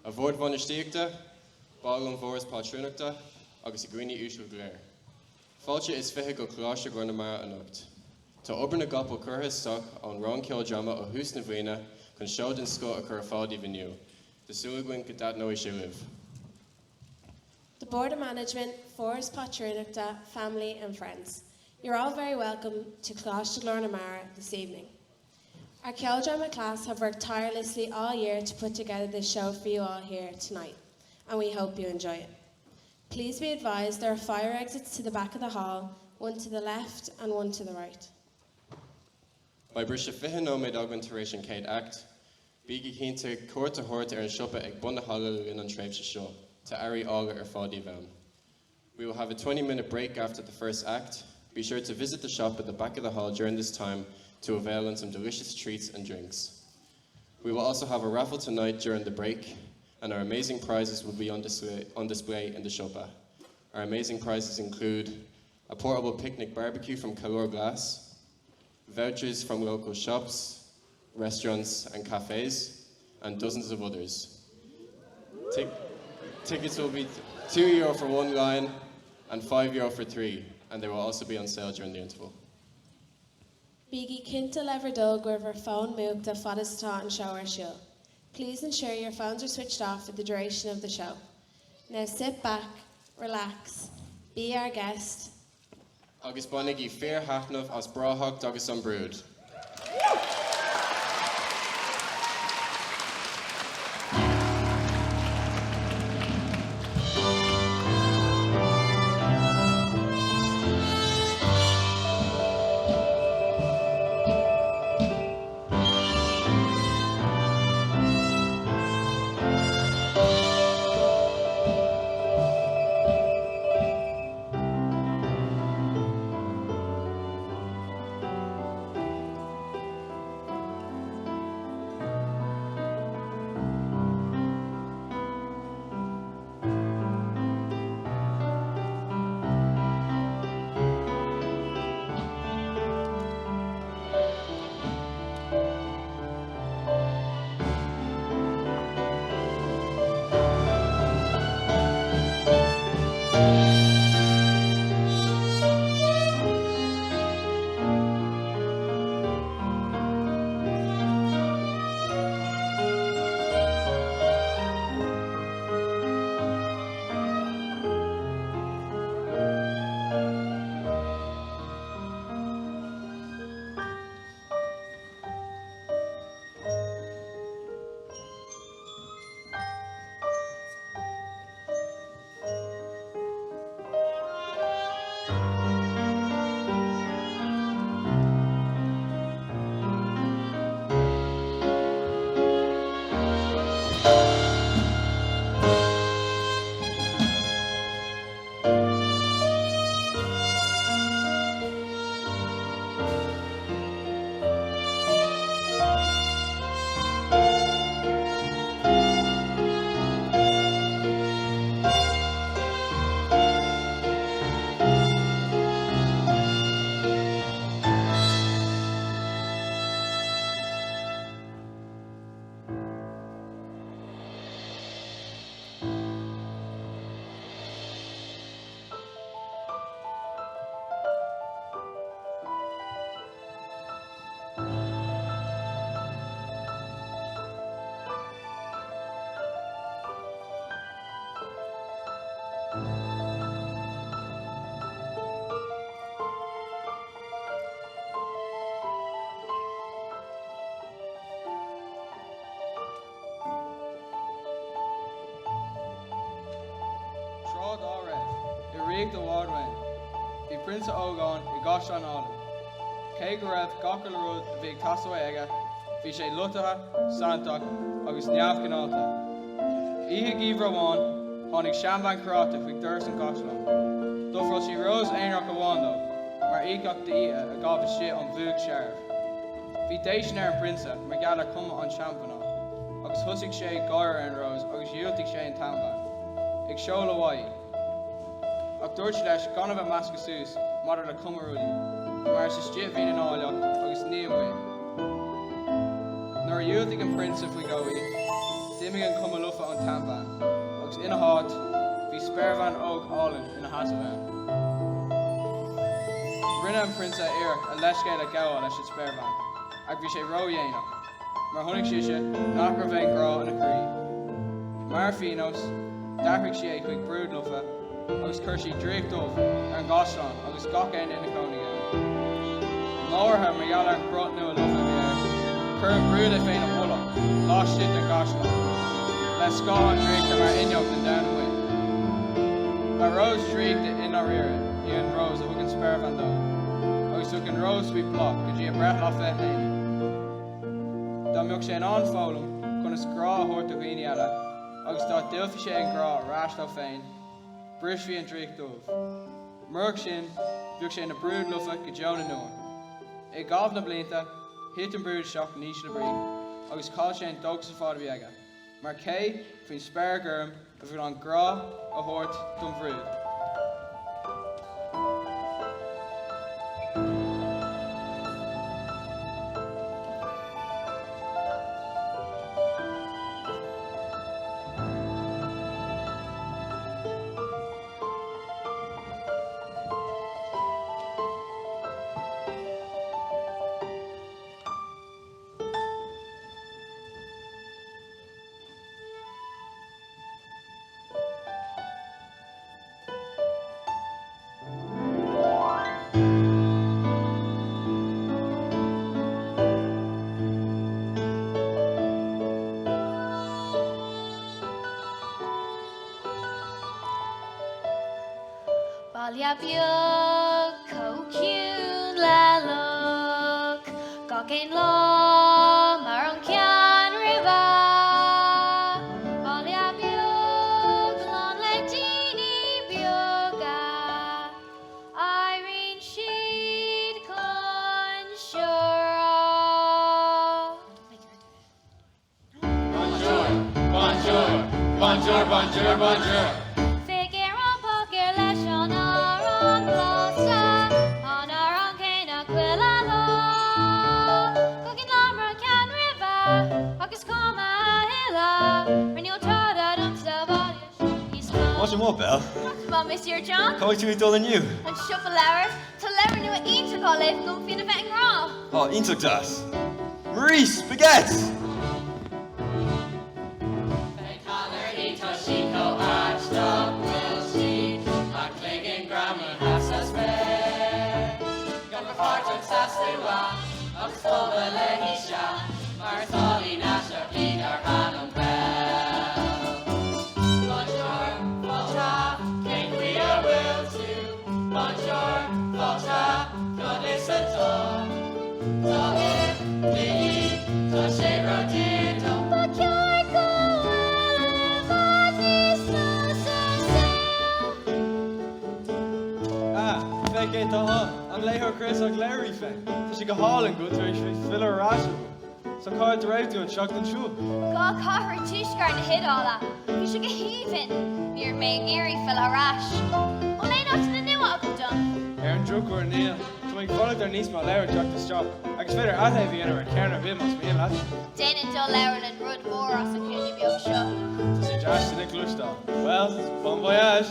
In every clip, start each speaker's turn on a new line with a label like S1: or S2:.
S1: A bhór bhainisteachta, báil mhóras pátrúnachta, agus I gcuine úsúil gléir. Fáilte is fiche go chláiste go na mar anocht. Tá obair na gapal curtha stoc an rán Ceoldráma ó hús na bhaoine chun seod an sco a chur fádaí bhiniu. The Sullivan could that know she live.
S2: The Board of Management, Forest Patrunachta, family and friends. You're all very welcome to Cláiste Glórnamara this evening. Our Ceoldráma class have worked tirelessly all year to put together this show for you all here tonight, and we hope you enjoy it. Please be advised there are fire exits to the back of the hall, one to the left and one to the right.
S1: By brisha fiche nóméid agan taréis an céad act, bígí cínta cuairte thuirt an siopa ag bun na hallú in an tréimhse seo, ta airí ága fádaí bhean. We will have a 20-minute break after the first act. Be sure to visit the shop at the back of the hall during this time to avail on some delicious treats and drinks. We will also have a raffle tonight during the break, and our amazing prizes will be on display in the shoppa. Our amazing prizes include a portable picnic barbecue from Calor Glass, vouchers from local shops, restaurants and cafes, and dozens of others. Tickets will be €2 for one line and €5 for three, and they will also be on sale during the interval.
S2: Bígí cinnte lever dul gurbhar phone múachta fadastá an show ar siúl. Please ensure your phones are switched off for the duration of the show. Now sit back, relax, be our guest.
S1: Agus banig I Breáthacht as Breáthacht agus an Brúid.
S3: Rig the Wadwain. The Prince of Ogon, I gosh on all. Kay Gareth, Gokal Rud, the big Tassoega, Fishe Lutaha, Santach, August Niavkin Alta. Ihe Givra Wan, Honig Shamban Karata, Vic Durson Goshlam. Dofro she rose Einrock Awando, Mar Ekok the a gov a shit on Vug Sheriff. Vitationer and Prince, Magala Kuma on Champana. August Hussik Shay, Gara and Rose, August Yutik Shay and Tamba. Ik show Hawaii. Dúirteis gan bheith measca sús, mar le cumarúí, mar sa stiamh hín an áileach agus níomhain. Nuair a dúirteach an prince faoi ggóí, Dimming and Cumulufa on Tamban, Ox in a heart, be Spervan Og Allen in a Hasavan. Brinna and Prince Eric, a Leshgate a Gow, I should Spervan. Agvishe Royena, Marhonic Shisha, Knocker Vein Gra and a Cree. Marfinos, Darpik Shea, quick Brúid Lufa, Ox Kershi Drake Dove, and Goslan, Ox Gokane in the Conigan. Lower her, Mayala and Grot New Lufa here. Current Brúid a Fain of Bullock, Lost Shit and Goslan. Let's go on Drake them our Inyok and down the way. But Rose Drake the in our ear, Ian Rose, who can spare Van Dog. Ox looking Rose we block, and she a Breáthacht at Hain. Dan milk zijn aanvallen, kon een scra hoort te gaan jaren. Ox dat deelfje en gra, raast al fijn. Brishvi en Drake Dove. Merk zijn, wilk zijn de Brúid Lufa, gejonen noen. Ik gaf na blinta, hit een Brúid shock, niche na bring. Ox call zijn dogs of vader biega. Maar kei, van spergurm, of we dan gra, a hoort, tom Brúid.
S4: Balia biog, co-cune la look, goggain law, marong can river. Balia biog, lon le dini bioga, Irene sheed con shura.
S5: Bonjour, bonjour, bonjour, bonjour, bonjour.
S6: What's more, Belle?
S4: Well, Monsieur John,
S6: How to eat all the new?
S4: and shuffle hours to learn new intercolive go fin of and raw.
S6: Oh, Interglass. Marie, spaghetti!
S7: I'm lay her Chris on Larry fan. So she go hauling good to she fill her ration. So card to right and shocked and shoe.
S4: Go cover tishgar to hit all that. You should get heaving. You're making eerie fill a rash. Oh, lay not to the new what I've done.
S7: Aaron Druk or Neil. So we followed their niece my Larry Chuck to stop. I guess better I'll have you in her Karen a bit must be in that.
S4: Dan and Dull Aaron and Rud War also can you be up shut.
S7: So she Josh to the clutch stop. Well, bon voyage.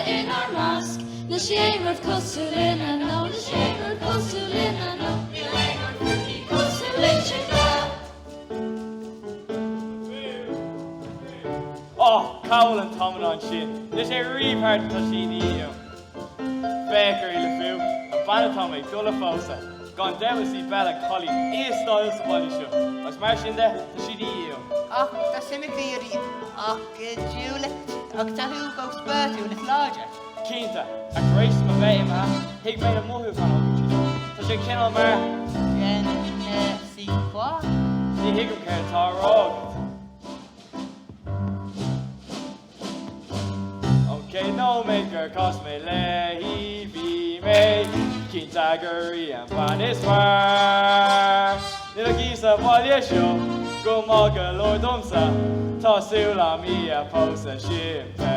S4: In our mask, the shame of Cosulin and no, the shame of Cosulin and no, the shame of Cosulin.
S7: cawl an toman an sin. Nis é ríomhthart tá sin íom. Fécar I le fiú, an banatá ag dul a fósa. Gan demas I bella collie, íostáil sa bhaile seo. As mar sin de, tá sin íom.
S8: Ach, tá sinna díirí. Ach, dúla. Ach, tá hú go spurtú na chláide.
S7: Cínta, ach rééis ma bheith ma, hiag mé na mothú fan ágatí. Tá sé cinál mar,
S8: Sí, quá?
S7: ní hiagam ceir tá rágat. Okay, no maker cos me lehi vi me Cínta gurí an fan is mar. Nid a gísa bhaile seo, go má go lordomsa, tású la mí a pósa simpe.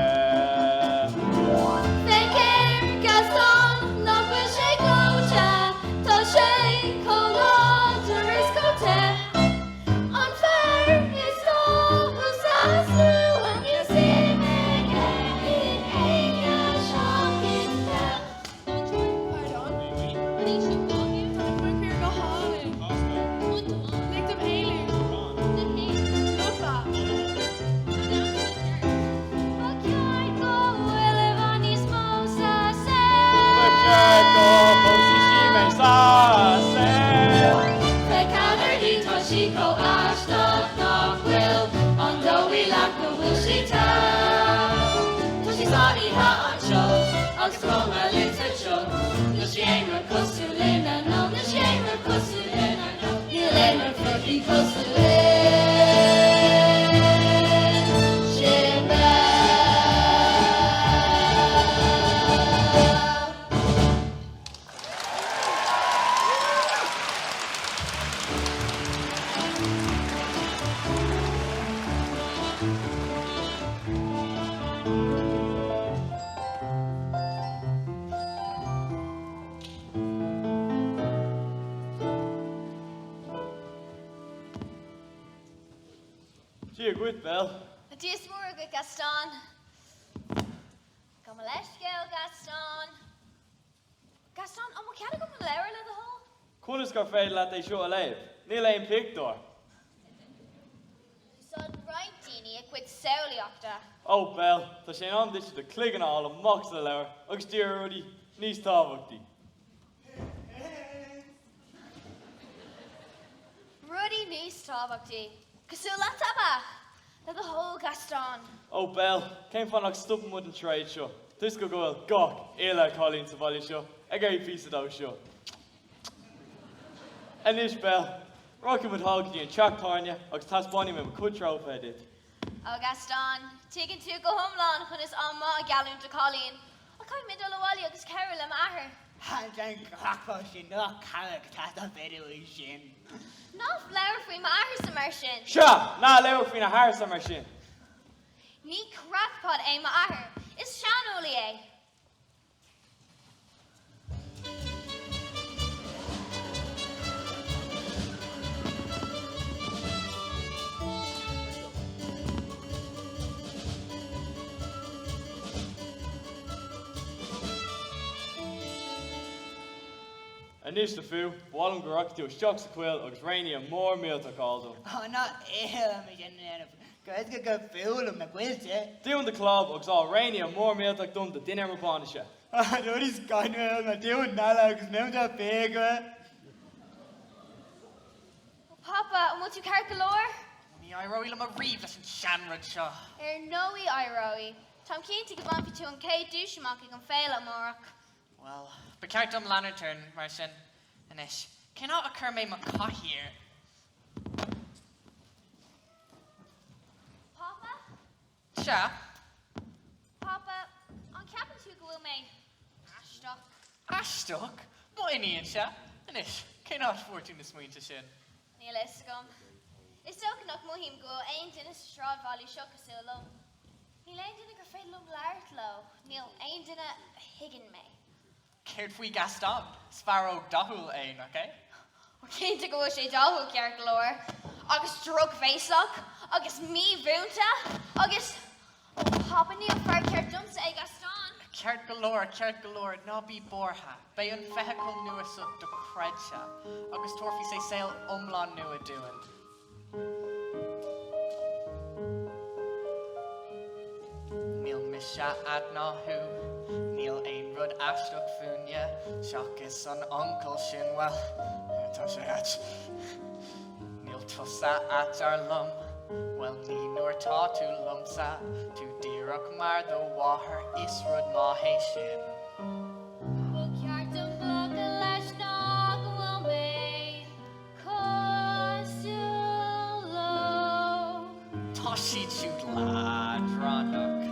S4: Fécéir Gaston nach bfuil sé glóte, tá sé choláidir is cóte. An fearr is agus asú agus imig in éine seachtain fel.
S2: Pardon? Ní sin bogin tá fuir go háling. Lig dem éile. Lupa.
S4: Ba ceart go bhfuil a bhainís mósa sé.
S7: Go pósa sí me sása.
S4: Fécadar hí tá sí có aisteach nach bhfuil an dóí leat go bhfuil sí tá. Tá sí sáíthe anseo agus cuma lita seo. Na séanra cosú lena nó na séanra cosú lena nó. Ní lénar fuí cosú lena. Sin bell.
S7: Gee, good bell.
S4: Díos mór go Gaston. Go mo leis gael Gaston. Gaston, an mo cead go mo leir le do hó?
S7: Conas gur féad leat é seo a léibh. Níl éon pictor.
S4: Son right daoine a cuid saoíochta.
S7: Oh, bell, tá sé an dit de cligan all amach sa leir, agus tíir rudí níos tábhachtí.
S4: Ruddy níos tábhachtí. Cosú le taba. Le do hó Gaston.
S7: Oh, bell, céim fannach stupin mud an tréid seo. Tus go gohfuil gach éile cholín sa bhaile seo, ag é písadá seo. Anis, bell, roicim mud hágadí an teachtáine agus taspáine me cútrá féidir.
S4: Oh Gaston, tuigeann tú go thomláin chun is an má a gealún de Colleen. A caiim mid dul bháile agus ceir le ahar.
S8: Handan cracfa sin nach carach tá a beú sin.
S4: Ná leir faoi má ahar sa mar sin.
S7: Seo, ná leabhar faoin na háir mar sin.
S4: Ní crackpot é má ahar. Is seanolaí é.
S7: Anis le fiú, bhálam go rachtú seach sa cuil agus réine mór mílta cáildú.
S8: Oh, ná me sin Gwyth go go fúlam na gwylte.
S7: Díún de club agus á réine mór mílta dum de duine ar báine se.
S8: Nid is ganfuil na díún nala agus mém da béga.
S4: Papa, mo tú ceir go leir?
S8: Ní roiil am a riomh leis an seanrad seo.
S4: Nóí airóí. Tá cinnta go bhampí tú an céad dúisiach ag an féile amach.
S9: Well, beceart am lantern mar sin inis. Cannot occur me ma cahir.
S4: Papa?
S9: Sha?
S4: Papa, an ceapan tú go bhfuil mé aisteach.
S9: Ashtok? Mo ini sha? Inis. Cannot fortune is muinte sin.
S4: Níl is gom. Is tóg nach muhím go aon duine sráid bhailí seo go súla. Níl aon duine gur féad lom leart lo. Níl aon duine higgin mé.
S9: Cared fui Gaston. Sparrow dahul ein, okay?
S4: Cinnta go bhfuil sé dáthú ceart go leir. Agus drog féasach, agus mí bhúnta, agus Papa níl fear ceart dumsa ag Gaston.
S9: Cared galore, no be borha. Bay un vehicle nua sut de credsha. Agus torfi say sail umlan nua doing. sha adna who. Neil ein rud ashtuk funya. Shakis an uncle shin well. Tasha at. Neil tussa at our lum. Well, ni nor ta to lumsa. To dirok mar the water is rud mahe shin. Toshi chut la dranuk.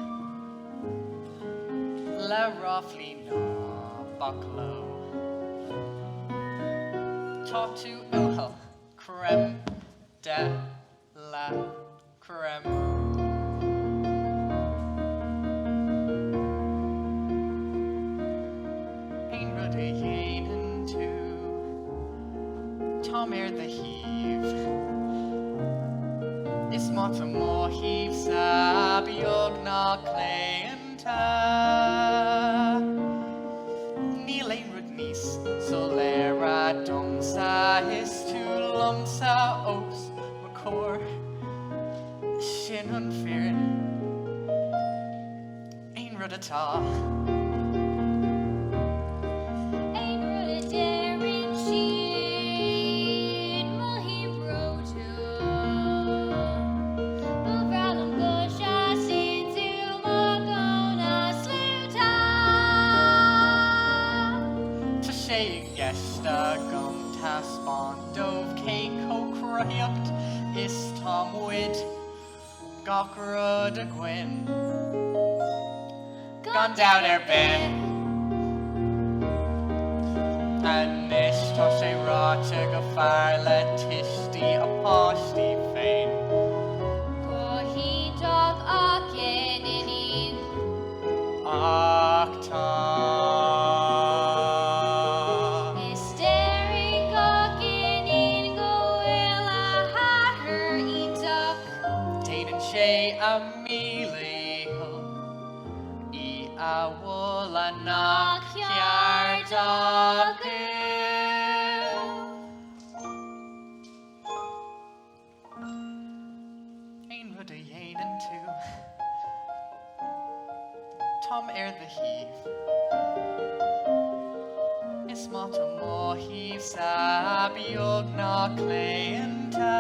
S9: La roughly na bucklow. Tatu ilha creme de la creme. Ein rudde yenen tu. Tom the heave. Is mata mo heave sabiog na cleanta. Neil ein rud nis solera dumsa is tu lumsa os macor. Shin unfearin. Ein rud ata. Is Tom Wid Gawcra de Gwyn gone down her bed and nish toshe racha go far let tishti a poshti fain
S4: He dog akin in
S9: Octa Awola na kiar dagu. Ein rudde yenen tu. Tom the heave. Is mata mo heave sabiog na cleanta.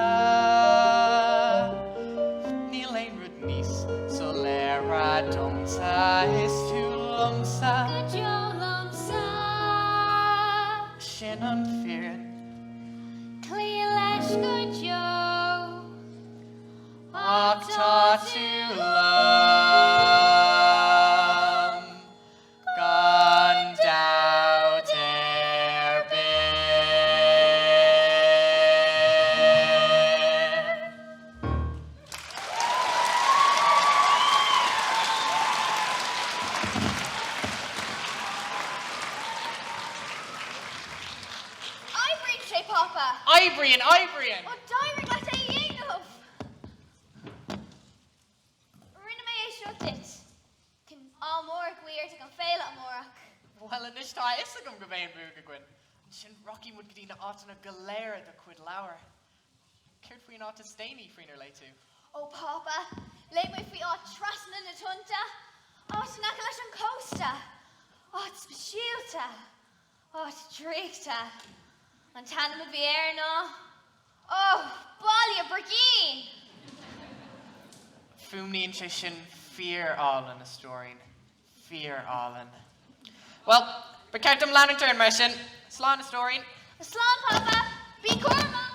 S9: Neil ein rud nis solera dumsa is tu lumsa.
S4: Good yo lumsa.
S9: Shin unfeared.
S4: Clealash good yo.
S9: Octa to gone down their bed.
S4: Papa.
S9: Ibrian.
S4: O dair let é dhéanamh. Rinne mé é seo dit. Cyn ámór gwir te gan féile amórach.
S9: Well, in this is a go bhéin búga gwyn. Sin Rocky would get in átainna galera the quid lower. Cared for you not to stainy freener lay to.
S4: O Papa, lei mé fi á trasna na tunta. Áta nac leis an costa. Át spesialta. Át dríchta. An tanna ma bhí ná. Oh, bally a brigeen.
S9: Fumni and sin fear all in a story. Fear all in. Well, but count them land and turn my sin. Slán a story.
S4: Slán, Papa. Be corma.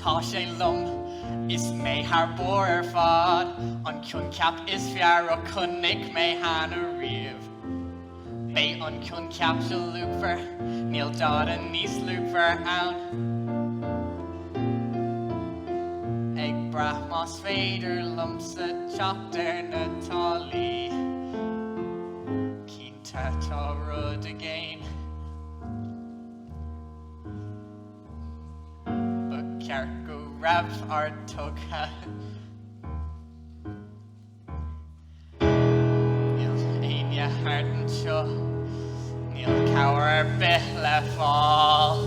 S9: tá sé lum is mé haar bór ar fad an ciún ceap is fear ó cunnig mé hana riamh. Bé an ciún ceap se lúpfer, níl dáda níos lúpfer ann. Ag brath más féidir lumsa teachtar na tálaí. Cínta tá rud agéin. Ba ceart go raibh ar tugtha. Níl aine hardan seo, níl cabhar ar bith le fáil.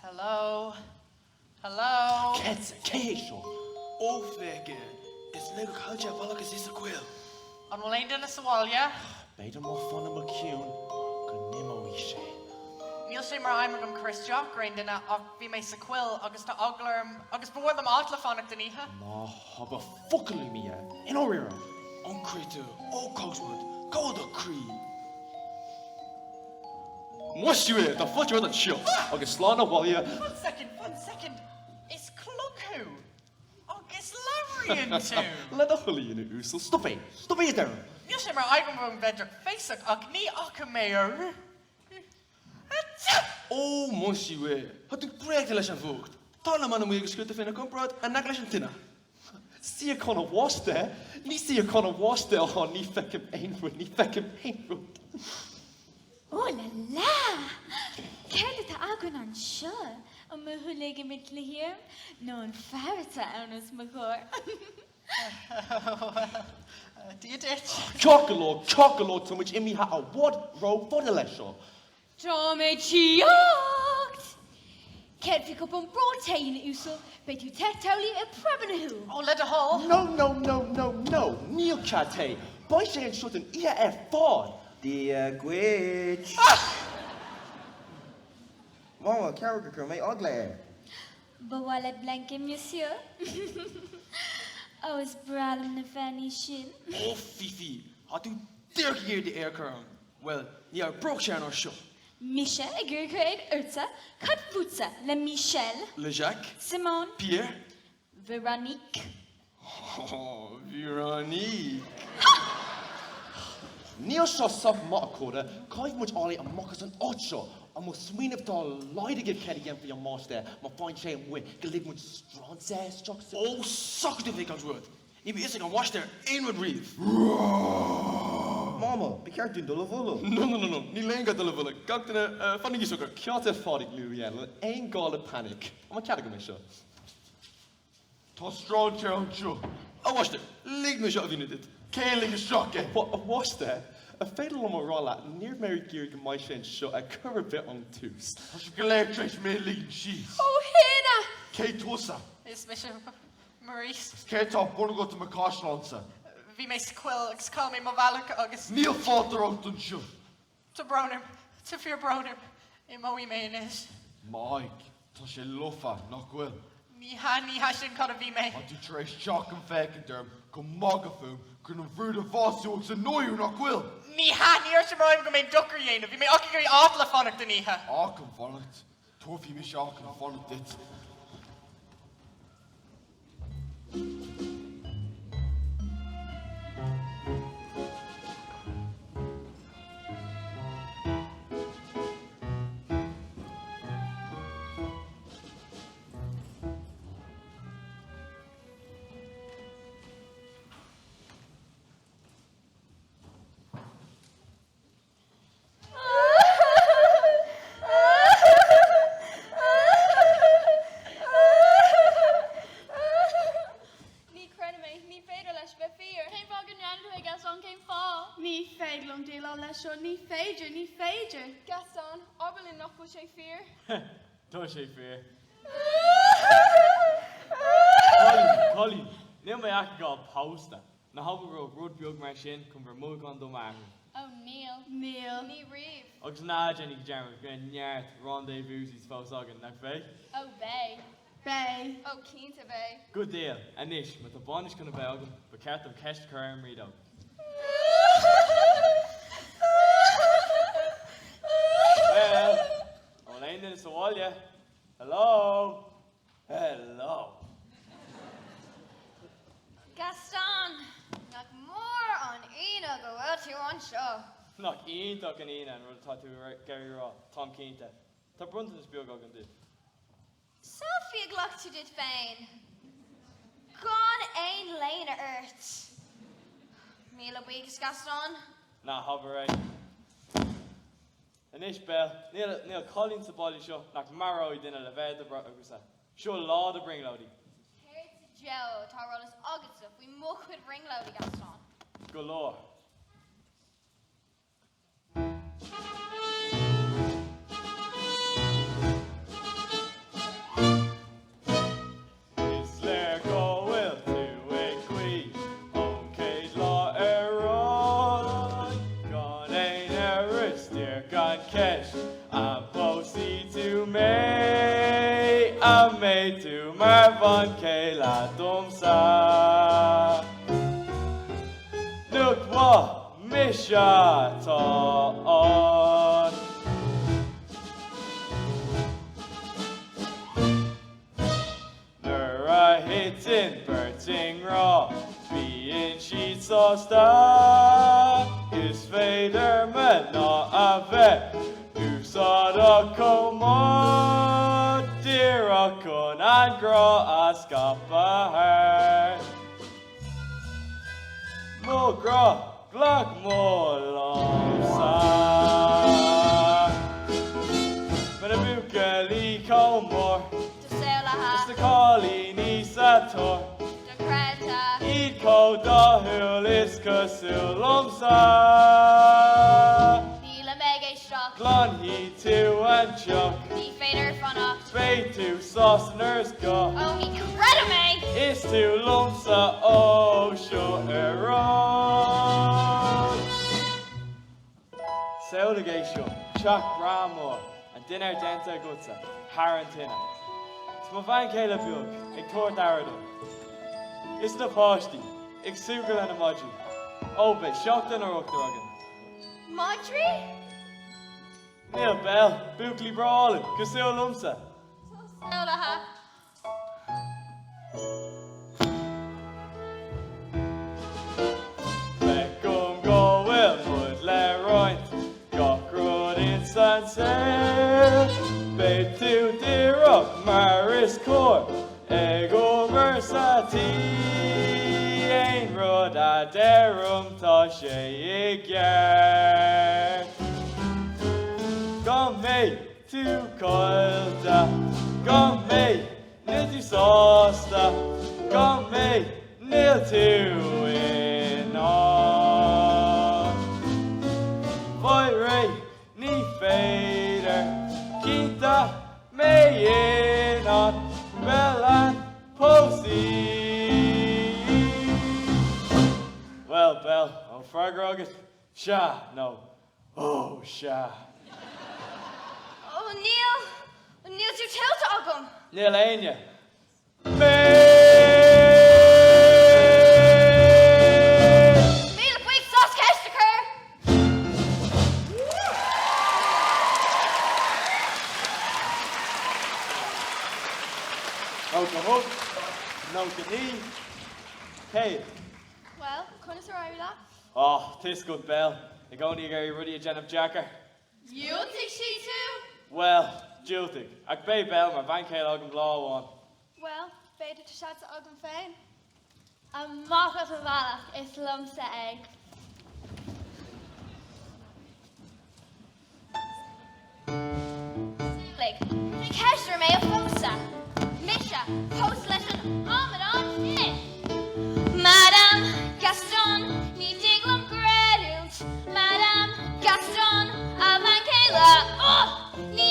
S9: Hello? Hello?
S10: Keisho. Ófege. Is mega culture balakas is a quill.
S9: An bhfuil aon duine sa bháile?
S10: Beidir má fanna McCune. Go nimo ishe.
S9: Níl sé mar aimime gom Chris Jock raon duine ach bhí mé sa quill agus tá aglarm agus bhfuil am áit le fánach dunaithe.
S10: Má haba fucking me in orira. On Cretu. Oh Cogswood. Go the Cree.
S6: Mush you the foot you're the chill. Agus slán whalia.
S9: 1 second. Is Clughu. Agus Lavrian too.
S6: Let the hully in the oosel. Stop it there.
S9: Níl sé mar aigim bhfuil beidir féasach ach ní acha méir.
S10: Oh, mush you Had to break the lesson voogd. Tala man om je geschutte vinden komprot en nak lesson tina.
S6: See a con of wash there. Ní see a con of wash there on ní feckim einrood.
S4: Oh la la! Ceir tá agan an seo an muthúlaige mit lihir nó an fearrta annas mo chóir.
S6: Chocolate to which imi ha a wad row for the lesson.
S4: Tá mé tíocht! Ceir fi go an brotein úsal be tú tetálaí a prebanú.
S9: Oh, let a hole.
S6: No. Neil Chate. Boy saying shot an EF fod.
S11: The gwitch. Mama, character may ugly.
S4: Bawala blanke monsieur. I was bradam na fanny shin.
S10: Oh, Fifi. Had to dirk hier de aircrown. Well, ja, broke zijn or show.
S4: Michel, a gurkheid, Urza, Katputza, Le Michel,
S10: Le Jacques.
S4: Simone,
S10: Pierre.
S4: Veronique.
S10: Oh, Veronique.
S6: Neil shot sub motocoda, kind much ollie and mockers an ocho. I must swing up the light to get Kenny again for your master. My fine chain wit, gelig much strong says, chucks.
S10: Oh, suck the Vickers wood. If you can wash there, inward reef.
S11: Mama, be careful in the level.
S6: No. Ní lein got the level. Got the funny you sugar. Kiata fodic Louisiana. Ain't got a panic. I'm a category show.
S10: Ta strong town show. I watched it. Lig me shot of it. Kailing a shock.
S6: What was there? A fatal Morala near Mary Gear and my shin shot a cover bit on twos.
S10: I should glare trace me leading cheese.
S2: Oh, Hannah!
S10: Kate Tosa.
S9: Is Bishop Maurice.
S10: Kate top, wanna go to my caution answer.
S9: Bhí mé sa quill agus call me Mavalach agus.
S10: Neil fought the out and show.
S9: To Brownham, to fear Brownham. I moí mé inis.
S10: Mike, ta she lofa, knock well.
S9: Ní ha sin cad a bhí mé.
S10: I do trace shock and fake and derm. Come magafum. Couldn't avert a vast you to know you knock well.
S9: Ní ar sem roim go mé ducker dhéanamh. Bhí mé acigurí átla fannach den níthe.
S10: Arkham Fonnet. Tofi me shock and Fonnet it.
S4: Colin knock go sé fear.
S7: Tá sé fear. Colin, níl mé ag gá pásta. Na hafu go rud beag mar sin chun bhar mú gan do mar.
S4: Oh, Neil. Neil. Ní riomh.
S7: Agus ná Jenny Jammer go neart rendezvous is fós agan nach fé.
S4: Oh, Bay. Bay. Oh, Cínta Bay.
S7: Good deal. Anis, mit a banish gonna be agam, but ceart am ceist curm read out. Well, on ein in Somalia. Hello. Hello.
S4: Gaston. Knock more on Ina go out you on show.
S7: Knock een tuck an een and we'll talk to Gary Raw, Tom Keenta. Ta brunton is biog agan did.
S4: Sophie glock to did Bain. Gone ein lane earth. Mila weeks Gaston.
S7: Na hover right. Anish Bell, Neil Collins the body show, knock Marrow dinner the bed the Brugusa. Show law to bring Lodi.
S4: Here's Joe, Tarrolis August, we muck with ring loady Gaston.
S7: Galore. To Marvan Kayla Domsa Look what Misha on Nura hitting Berting Raw Being she saw star Is Vader man not a vet Who saw the command Dear Akon and Gra Askapa her Mogra Glug Molomsa Menabukali Comor
S4: Salaha.
S7: Mr. Colini Sator
S4: The Creta.
S7: Eco Dahulis Kasulomsa
S4: Nila Mega Shock.
S7: Glon he two and Chuck
S4: The Fader Funna.
S7: Spade to Sauceners go
S4: Oh, he credit me.
S7: Is to Lumsa oh show error Saudagatio Chuck Ramor and Dinner Denta Gutsa Harantina Sma Van Kayla Bug Ig Tor Darado Is na Pashti Ig Sugal and Emoji Obe Shockton or Octorogan
S4: Marjorie?
S7: Neil Bell Bukli Brawlin Casio Lumsa
S4: Salaha.
S7: Beckham go well, put Leroy, got Crud in Sancerre, Babe to Dirok, Maris Court, Ego Versati, Ain Rod a Derum Tashe Iger. Come me to Coilda, come me, Nitty Sosta, come me, Nil to in on. Boy Ray, Ni Fader, Quinta, May in on, Bellan, Posey. Well, Bell, on Frog Rocket, Sha, no, oh, Sha.
S4: Oh, Neil. Neil, you tell to Ogum.
S7: Neil Anya.
S4: Mila Week Sauce Kestaker.
S7: Out the hook, no the knee. Hey.
S4: Well, couldn't survive that.
S7: Oh, tis good Bell. You go to Gary Ruddy a Jen of Jacker.
S4: You think she too?
S7: Well, Jiltig. Ag Bay Bell, my Van Kale Ogden Law one.
S4: Well, beide to shots at Ogum Fain.
S12: A mocha of Valach is lumsa egg.
S4: Like, Kester may have Fosa. Misha, post lesson, Ahmed on shit. Madame Gaston, ni diglum gredult. Madame Gaston, Avan Kayla. Oh, ni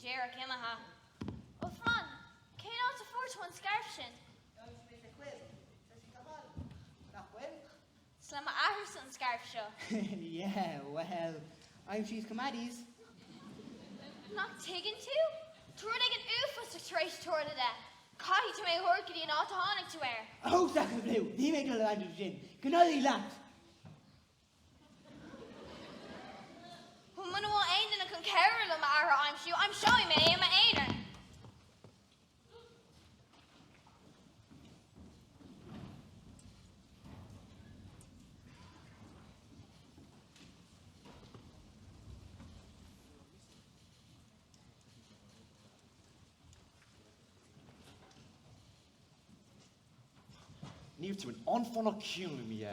S12: Jerry Killaha. Oh, Fran, can you not afford to one scarf shin? Slama Aherson scarf show.
S13: Yeah, well, I'm she's commodities.
S12: Not taken to? Turning an oofus to trace toward the death. Kai to my horkity and autohonic to wear.
S13: Oh, Sacre Blue, he make a land of gin. Can I laugh?
S12: Who will end in a conqueror of I'm shoe. I'm showing me I'm an aider.
S6: Níor tú an anfannach ciúnú mi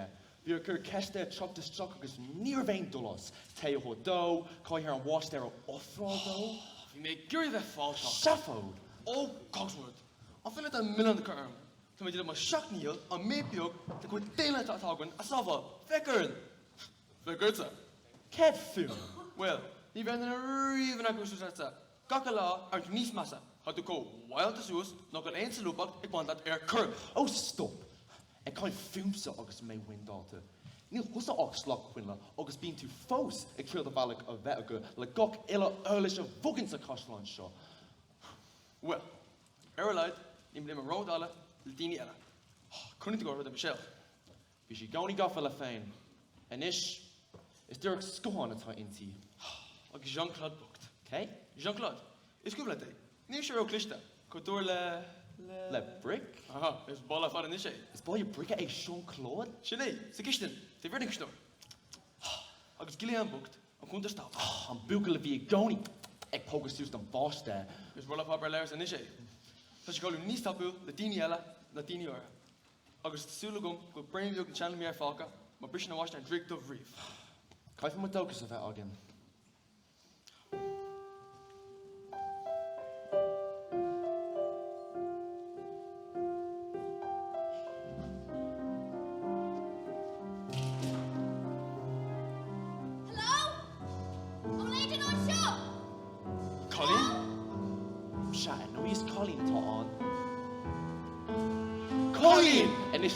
S6: Bhí gur ceiste troptas troch agus níor bhéin dulas. Té ho dó, cai ar an bháiste ar offrá dó.
S10: Bhí mé gurí bheith fáilteach.
S6: Shefford.
S10: Ó, Cogsworth. An fin an million de carm. Tá mé mar seachníil an mépiog de go déile tágan a sava. Fecurn. Fecurta.
S6: Ced fú.
S10: Well, ní bheith na riomhan a gúsúsata. Gacha lá ar níos massa. Had tú có wild as ús, nó an ein salúbach ag bandat ar cur.
S6: Oh, stop. Ek kan fumsa agus mé windáte. Níl husa ach slach winla agus bín tú fós ag cruil de ballach a bheit agur le gach ila earlish a vugin sa Cashlan seo.
S10: Well, Erleid, ní mé mar ród alle le daoine eile. Cúnig go de Michelle.
S6: Bhí si gáinní gafa le féin. En is dúach scoháin atá intí.
S10: Agus Jean-Claude bocht.
S6: Okay?
S10: Jean-Claude, is go le é. Ní sé ó clista. Go dúir
S6: Le brick?
S10: Aha, is balla far in is sé.
S6: Is bá je brick ag Jean-Claude?
S10: Sinné, sa gistin, te verdig gestor. Agus Gillian bocht, an kunta stap.
S6: An bukel bhí ag gáinní ag pógus tús an báiste.
S10: Is balla far leirs in is sé. Tá sé gáilú ní stapú le daoine eile na daoine óra. Agus súlagum go brainbeog an channel mé ar fáca, má bris na bhaiste an drig do bhríomh.
S6: Caith mu dogus a bheith agin.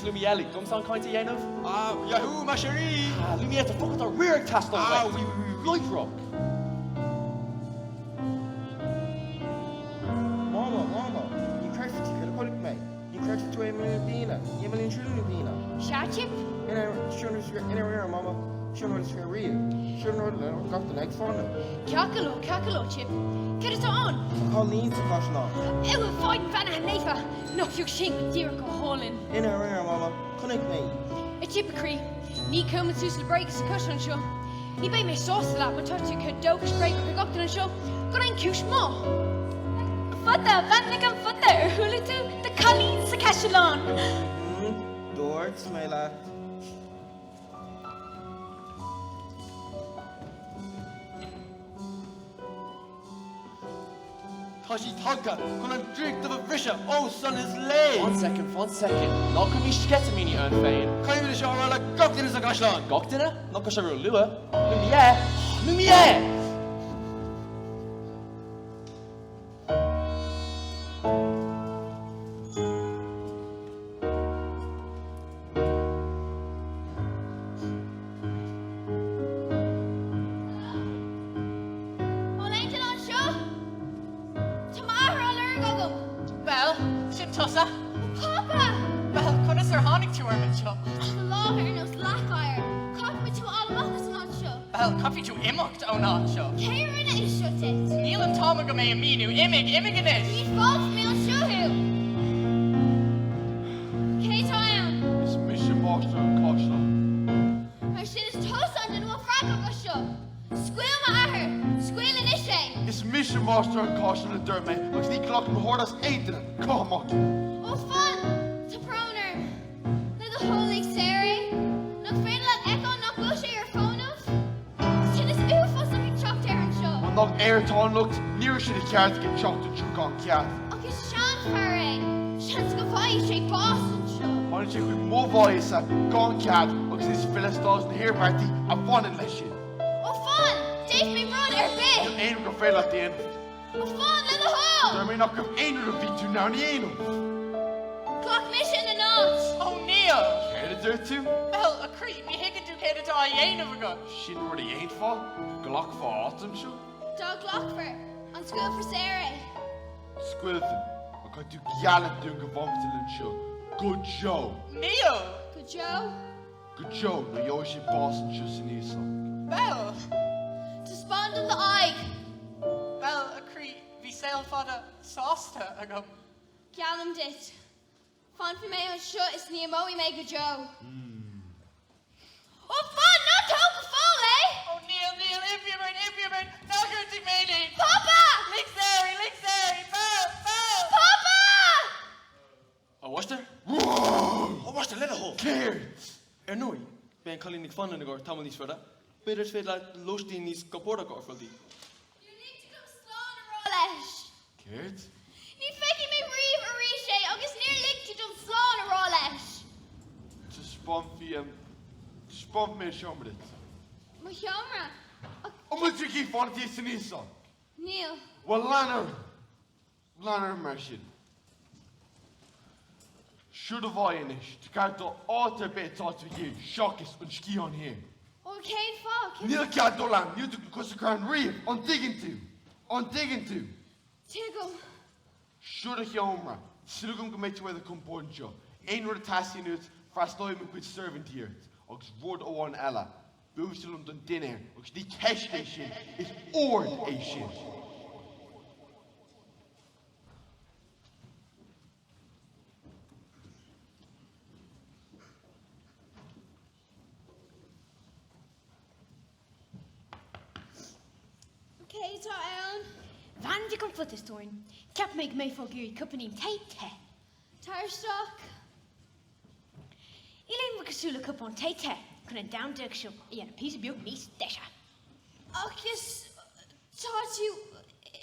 S6: Lumieli, kom staan kaint jy nou?
S10: Yahoo, ma chérie!
S6: Lumieli, the fuck at the rear test on
S10: we
S6: light rock.
S11: Mama, you crashed it, you call it me. You crashed it to a million, you million trillion pina.
S12: Shachip?
S11: In a mama. Sure know it's real. Sure know got the next one.
S12: Kakalo, Chip. Get it on.
S11: Colleen to gosh now.
S12: It will fight Vanna and Nafa. No, you shink, dear go Holland.
S11: In a rare, mama. Connect me.
S12: A chip cree. Ni come to the break a cushion show. Ni bay me sauce that, but touch you could dokish break or got to show. Got in kush mo. Futta, Vannigan Futta, Hulitu, the Colleen's the Cashalon.
S11: Dorks, my lad.
S10: Tashi Tagga, kun an drig of a brisha, oh son is lay.
S6: 1 second. Nog kan mi skette mini an fein.
S10: Kan je de shower like goktin is a gashlan?
S6: Goktina? Nog kan sharu lua. Lumiere.
S9: Imig in it.
S12: He's false me on shoe. Kate Iron.
S10: It's Mission Master and Koshla.
S12: Her shit is toast on the new frag of a show. Squeal my her. Squeal in this shame.
S10: It's Mission Master and Koshla and Dermay. Like the clock and horde us 8 in it. Come on.
S12: Oh, fun. To proner. Little holy Sarah. Look for let echo, not bullshit your phone of. Shit is oofus and we chopped her and show.
S10: When not airtime looked. Near should the cat get chopped and shook on cat.
S12: Okay, Sean Farray. Sean's go fight, shake Boston show.
S10: Why don't you with more voice at gone cat, because this Philistines in here party have fun and let shit.
S12: Oh, fun! Dave, me brother, big!
S10: You ain't gonna fail at the end of it.
S12: Wat fun, let the hole!
S11: Daarmee nog een ene repeat to nou niet ene.
S12: Clock mission in the notes.
S9: Oh, Neil!
S11: Kijk het er toe?
S9: Wel, a creep, me hikken to get it all yen of a gun.
S11: Shit wordt die eend van. Glok voor autumn zo.
S12: Dog Lockford. On school for Sarah.
S11: Squilven. Ik had u jaren doen gewond in show. Good show.
S9: Neil!
S12: Good Joe.
S11: Good show. Nou jou is je boss en just in Island.
S9: Wel,
S12: To spawn on the eye.
S9: wel, a creep, we sail for the sauce a gun.
S12: Callum dit. Fun for me on shut is Nemo we make a Joe. Oh fun, not talk full, eh?
S9: Oh, Neil, if you mean, no good to me.
S12: Papa!
S9: Lick Sari, bow.
S12: Papa!
S10: Oh, was er?
S6: Oh, was de little hole?
S11: Keert.
S10: Nooit. Ben kan niet van in de goor, tamel niet voor dat. Beter is veel los die niet kapot goor voor die.
S12: You need to come slow on the rollish.
S11: Keert.
S12: Ni feki me reeve a reshay, agus near lick to come slow on a rollish.
S11: Ze spant meer zo met dit.
S12: Maar jammer.
S11: Omdat je geen van het is in Island.
S12: Neil.
S11: Wel, langer machine. Should have I in this? To get the auto bit out of you, shock is on ski on here.
S12: Okay, fuck.
S11: Neil gaat door lang, nu because ik kan reef, on digging to.
S12: Tiggle.
S11: Should have jammer. Should have met with a compound job. Eén wordt tassie nu, vast nooit met servant hier. Ook woord on Ella. Boostel om dan dinner. Ook die cash station is oord Asian.
S12: Okay, ta Ellen.
S14: Van je komt voor te storen. Ik heb mij mee voor jullie koppen in tijd.
S12: Tirestock.
S14: Iedereen moet zullen koppen on tijd. Kunnen down duck shop. Ja, een piece of milk meat dasha.
S12: Akjes. Taught you.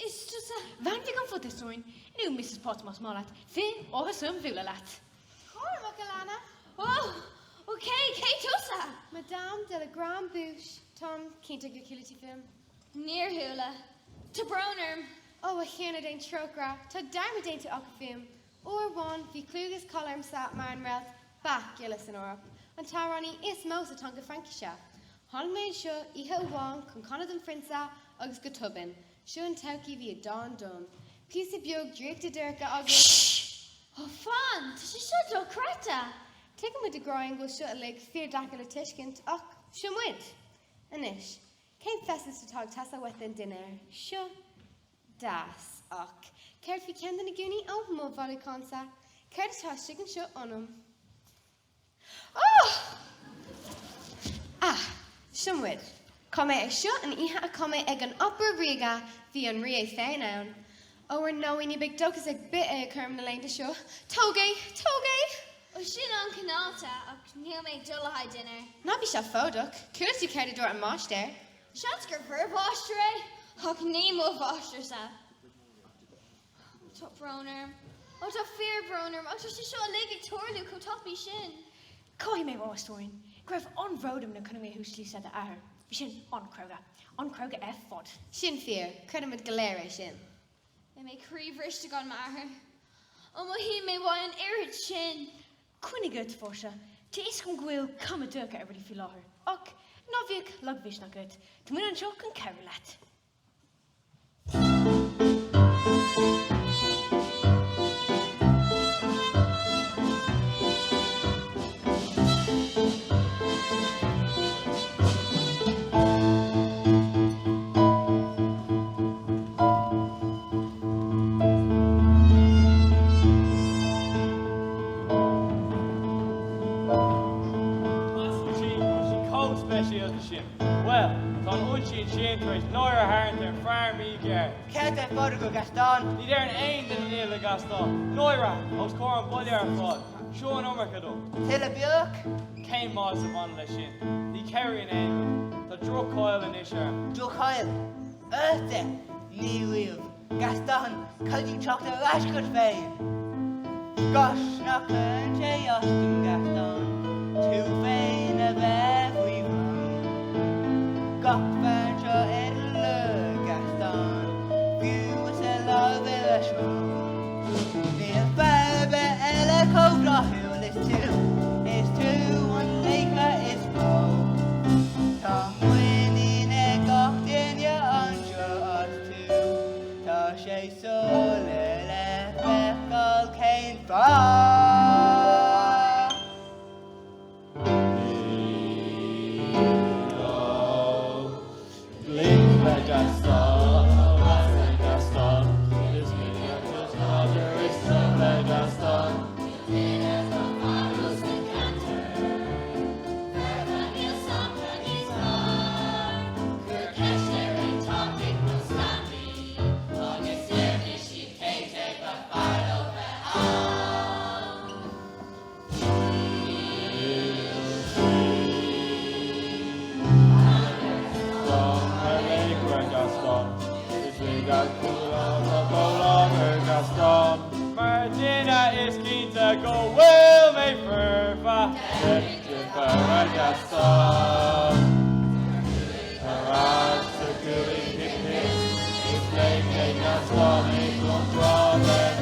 S12: Is just a.
S14: Van je komt voor te storen. Nu Mrs. Potter's mallet. Veel of zo'n veel laat.
S12: Hoor, Makalana. Oh, okay, Kate Tussa.
S2: Madame de la Grande Bouche. Tom, Kinta Gakility film.
S12: Near Hula. To Bronerm.
S2: Oh, a chéna dain trogra. Tá darma dain to film. Or one, vi clugus column sat man relt. Back, gillis in Europe. An tarani is mos a tonga frankisha. Han main sho, iha wong, con conadum frinsa, agus gotubin. Sho an tauki vi a don dun. Piece of biog drake de derka agus.
S12: Oh, fun. She should do crata.
S2: Take him with the growing go shut a leg, fear dakila tishkint, och, shum wint. Anish. Came festus to talk tassa within dinner. Sho. Das, och. Cared fi kenda naguni, oh, mo vali consa. Cared to toss chicken shut on him. Oh! Shumwid. Come ag shut and iha come ag an upper riga fi an rie fein own. Oh, we're knowing you big duck is a bit a kerm na lane to show. Toge!
S12: Oh, shin on Canalta. Och, Neil make dulla high dinner.
S2: Not be shot foduk. Curious you carried the door and mosh there.
S12: Shatsker ver vostre. Och, Nemo vostresa. Top Bronerm. Oh, to fear Bronerm. Oh, to show a leg at Torlu, co top me shin.
S14: Koi me was storen. Graf on rodum na kunnen we hoesli said the air. Shin on kroga. On kroga F fod.
S2: Shin fear. Credit with galera shin.
S12: They make creeverish to gon maher. Oh, mo he may want an irid shin.
S14: Quinny good for sha. Te is kon gwil come a durka every feel her. Och, novik lugvish na good. To win on joke and carolat.
S7: Well, tá úsí sin tuéis nóir a háint ar fear mí gar.
S8: Cead é fóda go Gaston.
S7: Ní ar an aon den níl a Gaston. Nóire, os cór an bud ar fád. Seo an omar cadó.
S8: Til a beoch?
S7: Céim má sa bhan le sin. Ní ceirí an aon. Tá drochail in is ar.
S8: Drochail? Öte? Ní riamh. Gaston, caidí teach na rascad féin. Gos nach an sé ostum Gaston. Tú féin a bheith faoimh. Gach fan seo le Gaston. Fiú a
S7: Sega Kula, Bola, Gaston. Martina is keen to go, will make Furfa, September Gaston. Arras, Security, Hip Hip, if they take us on, it won't draw their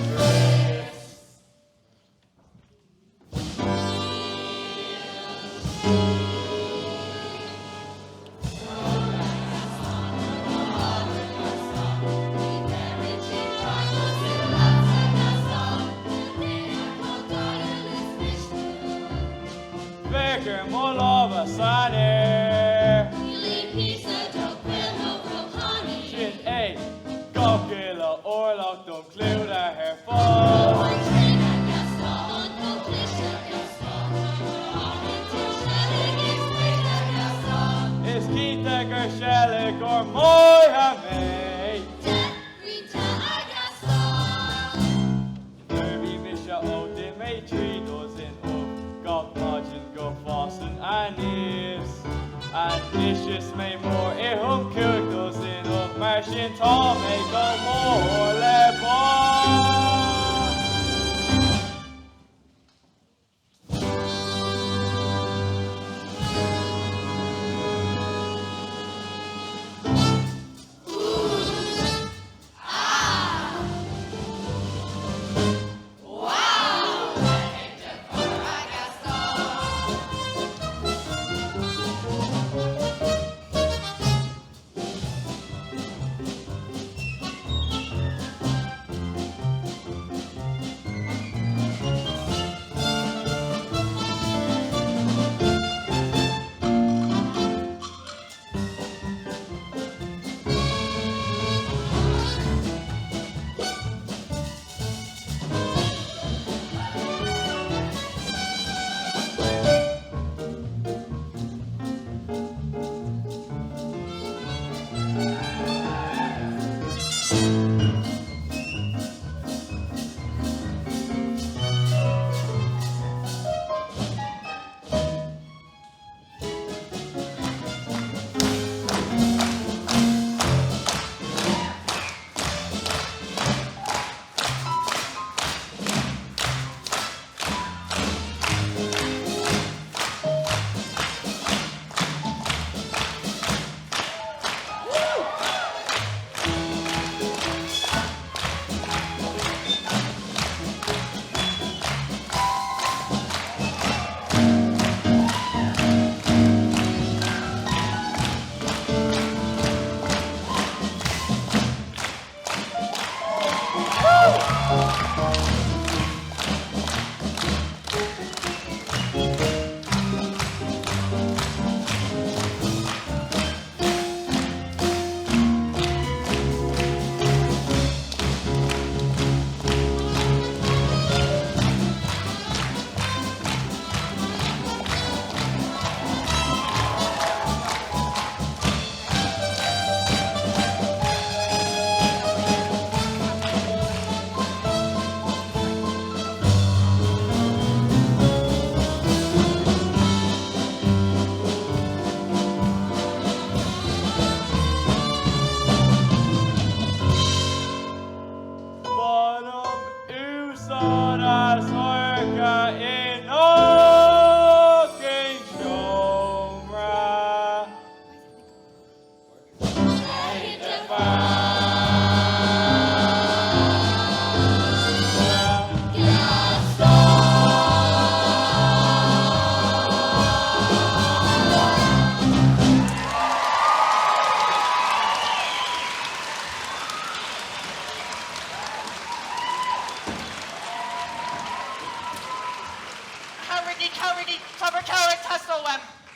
S7: dreams. Becker, Molova, Sane. Shin A, Gokila, Orlok, don't clue that hair fall. Is Kita Gershelik or Moy Hamay? Derby Misha O, Dimitri, goes in Hook, Gok Margin, Go Fossen, and Nips. And Vicious may more, Ehum Cook, goes in Hook, Martian Tom, may go more, Lebon.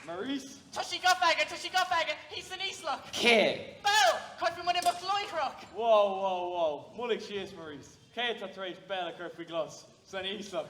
S9: Maurice? Tushy Guffaga, he's an Eastlock.
S7: Ke?
S9: Bell, could be money McFloycrook.
S7: Whoa. Mullig she is, Maurice. Ke tatreis Bell a Curfy Gloss. San Eastlock.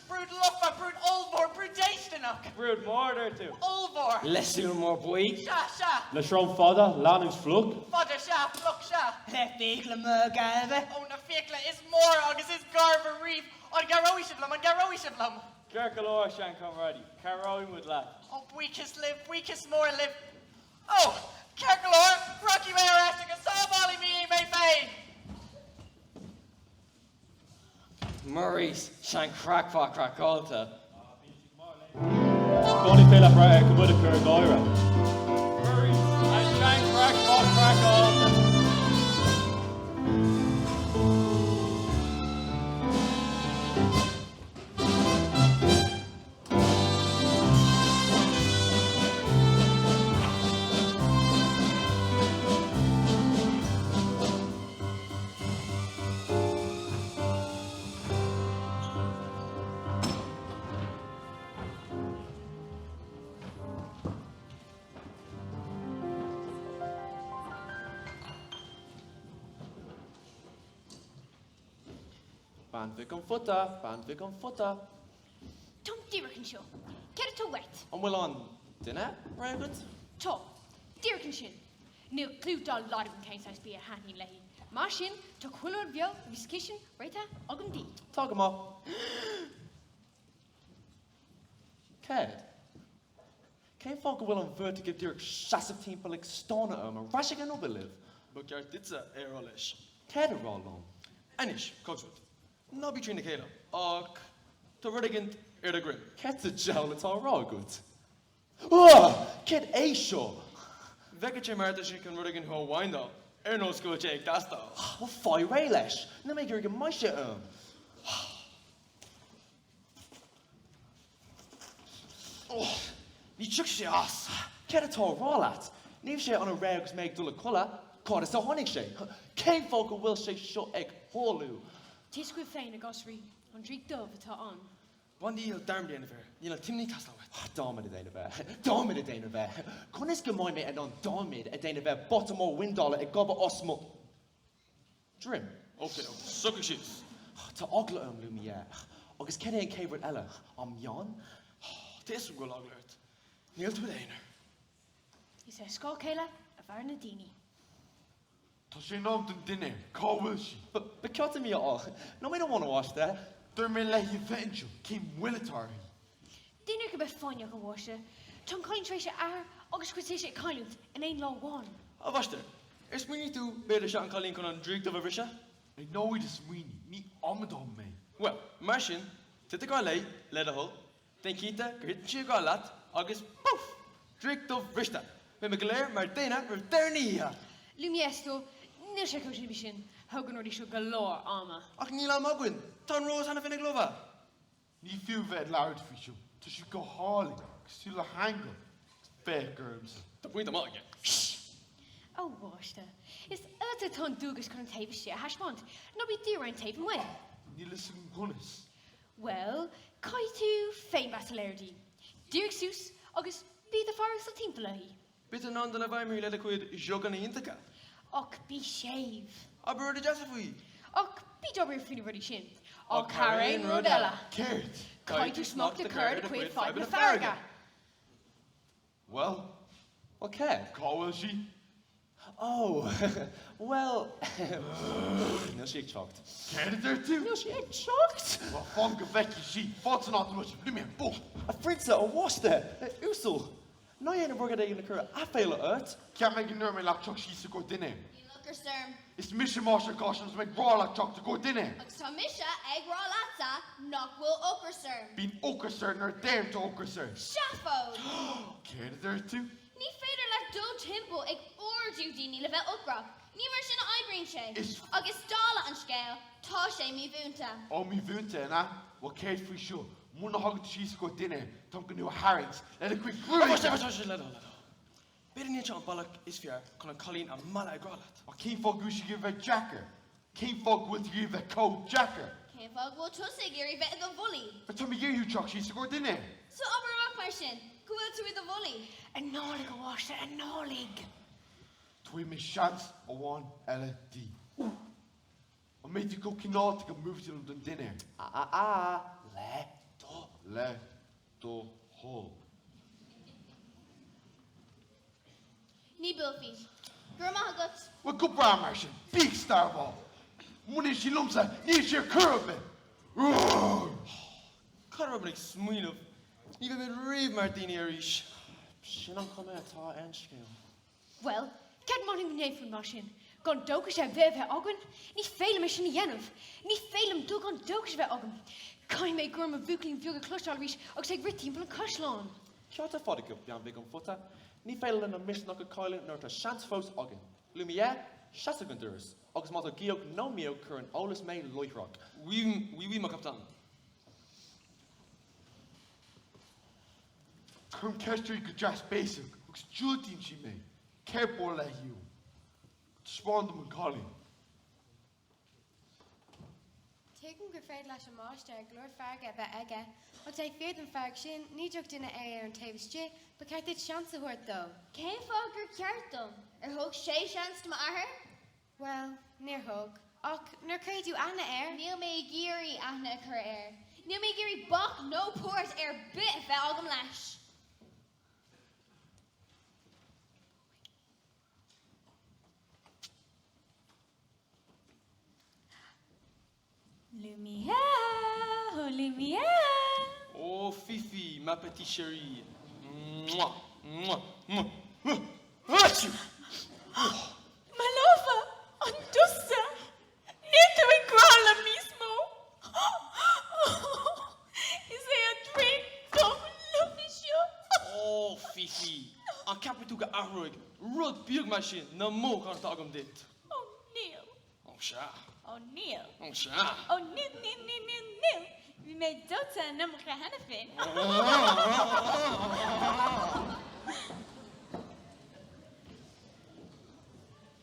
S9: Brood Luffa, Brood Olvor, Brood Daystenock.
S7: Brood Mordor too.
S9: Olvor.
S15: Lesur more boy.
S9: Sha.
S15: Le Shron Fodder, Lanus Flug.
S9: Fodder Sha, Fluk Sha.
S8: Le Fikla Murgalve.
S9: Oh, na Fikla is more, August is Garver Reeve. On Garrowy Shivlum.
S7: Gerkalor Shan come ready. Carrowing with lad.
S9: Oh, weakest more live. Oh, Kekalor, Rocky Mayor Estic, and Sawbally me may fade.
S7: Maurice, shan crack alta. Only feel like right, I could occur Goira. Maurice, I shan crack alta.
S6: Bandvig on footer.
S12: Tom Dirkin show. Get it to wet.
S6: And we'll on dinner, right?
S12: Tom Dirkin shin. Nil clue dal lot of case I be a handy lehi. Marshin to Quillard Vio, Viskishin, Rita, Ogundi.
S6: Talk 'em up. Cad. Can't folk will on vert to give Dirk shassive team for like stone at him and rashing an over live.
S10: But your ditza aerolish.
S6: Cad a roll on.
S10: Anish, Cogswood. No be trained the Kalo. Och, to Rudigant, the Grim.
S6: Cat's a jowl, it's all raw good. Oh, Kid A show.
S10: Vegache Marta she can Rudigant ho wind up. No school Jake, that's the.
S6: Well, fire Railish. No make her get my shit
S10: Oh, you chuck she ass.
S6: Get a tall raw lad. Neave she on a rags make dull colour. Caught us a honey she. Came folk will she shut egg holu.
S12: Tisque fein a gosri, on Dreek dove at on.
S10: One day you'll damn the end of her. You'll Timney Castle with.
S6: Domid a Dana Bear. Conis gemoy me and on Domid a Dana Bear bottom or windollar a gobber osmo. Drim.
S10: Okay, sucker shoes.
S6: To ogla Lumiere. August Kenny and Cabrit Ella. Yon.
S10: This will go alert. Neil to the Daner.
S12: He says, Skull Kayla, a Varnadini.
S11: Does she know the dinner? Call will she?
S6: But cut me all. No, we don't want to wash that.
S11: There may let you venture. Came Willitary.
S12: Dinner could be fun, you can wash it. Tom Colin Tracia are, August Quisish at Colin, and ain't law one.
S10: Oh, Buster. Is we need to bear the shot and Colin on Drake of a Risha?
S11: I know it is Sweeney. Me Amadon me.
S10: Well, Martian, Tita Garlay, let a hole. Then Kita, Grit Chigalat, August, poof! Drake of Rishta. Mimicalaire, Martina, Returnia.
S12: Lumiesto, no check out Shin, Hogan already should galore armor.
S10: Ach, Nila Mogwin, Ton Rose, Hannah Finnig Lova.
S11: Ni few vet loud for you. To she go Harley. Still a hanger. Fair girls.
S10: The point of all again.
S12: Oh, washta. Is a ton Dugas current tape share hashmont. No be dear and tape away.
S11: Ni listen gunnis.
S12: Well, Kaitu fame battleardy. Dear Sus, August be the forest of Timpalahi.
S10: Bitte non de la Weimar let a quid Jogan Intica.
S12: Och, be shave.
S10: A bird of Josephine.
S12: Och, be dobber finny ruddy shin. Och, Karen Rodella.
S11: Cared.
S12: Kaitu smoke the curd a quid five with Farraga.
S11: Well,
S6: okay.
S11: Call will she?
S6: Oh, well. No, she ain't shocked.
S11: Cared there too?
S6: No, she ain't shocked.
S11: Well, funk of Becky, she fought not too much. Give me a book.
S6: A Fritza, a wash there. Usul. No, you ain't a burger day in the curl. I fail at earth.
S11: Can't make a nerve like Chuck, she's to go dinner.
S4: You look her sturm.
S11: It's Mission Marshal cautions make raw like Chuck to go dinner.
S4: Tamisha, egg raw latza, knock will okra sturm.
S11: Been okra sir, nor damn to okra sir.
S4: Shaffo.
S11: Cared there too?
S4: Ni fader la do tempo eg ordu di ni level okra. Ni version I bring she. Agus dala an scale, ta she mi vunta.
S11: Oh, me vunta, na? Well, cared for sure. Muna hog she's to go dinner. Tom can do Harry's. Let a quick brew.
S10: Bid in your ballock is fair, Colin Colleen and Malay Grollat.
S11: Or King Fog will she give a jacker. King Fog will give a cold jacker.
S4: King Fog will tussig iri vet the volley.
S11: But tell me you Chuck, she's to go dinner.
S4: So upper rock martian, go out to the volley.
S12: And nolig a wash there, and nolig.
S11: Twi me chance a one LD. I made you go kinot to move to London dinner. Le do ho.
S4: Ni bilfies. Grandma guts.
S11: Well, good brown Martian. Big star ball. Money she lumps a near your curve.
S10: Carablik smuin of. Even with Reeve Martini Arish.
S6: She don't come at all and scale.
S12: Well, get morning name for machine. Gan dokus a bheith agan, ní féile sin dhéanamh. Ní féilem dul gan dokus bheith agan. Cai mé gurm a bhuclín bheag a clúisteáil rís agus ag rití an caiisleán.
S6: Ceart a fáda go bean big an fota, ní féile na mis nach a coile nuir a seans fós agan. Lumié, seasa gan duras, agus má a giog nó mío chur an ólas mé loithrock.
S10: Oui, ma captain.
S11: Chum ceistrí go deas basic, agus dúiltín si mé. Cerbór le hiú. Spáin do an cáilín.
S16: Tuigim gur féad leis an máiste glór fearge a bheith aige, ach tá féad an fearg sin ní deocht duine ar an taobhiste, ba ceart seans a bhuairt dó.
S17: Céim fáil gur ceartdom, thug sé seans do athair?
S16: Well, níor thug, ach nuair creidiú ana air.
S17: Níl mé géirí ana chur air. Níl mé géirí bach nó póirt ar bit a bheith agam leis.
S12: Lumière, oh lumière.
S10: Oh, Fifi, ma petite chérie. Mouah, mouah, mouah, mouah. Achou!
S12: Malova, andussa. Niente me grala mismo. Is a drink from Lumière.
S10: Oh, Fifi. An capitu ga arroig. Rud biog machine, na mo kan tagum dit.
S12: Oh, Neil.
S10: Oh, sha.
S12: Oh, Neil.
S10: Oh, sha.
S12: Oh, Neil. We made Dota and number Hannafin.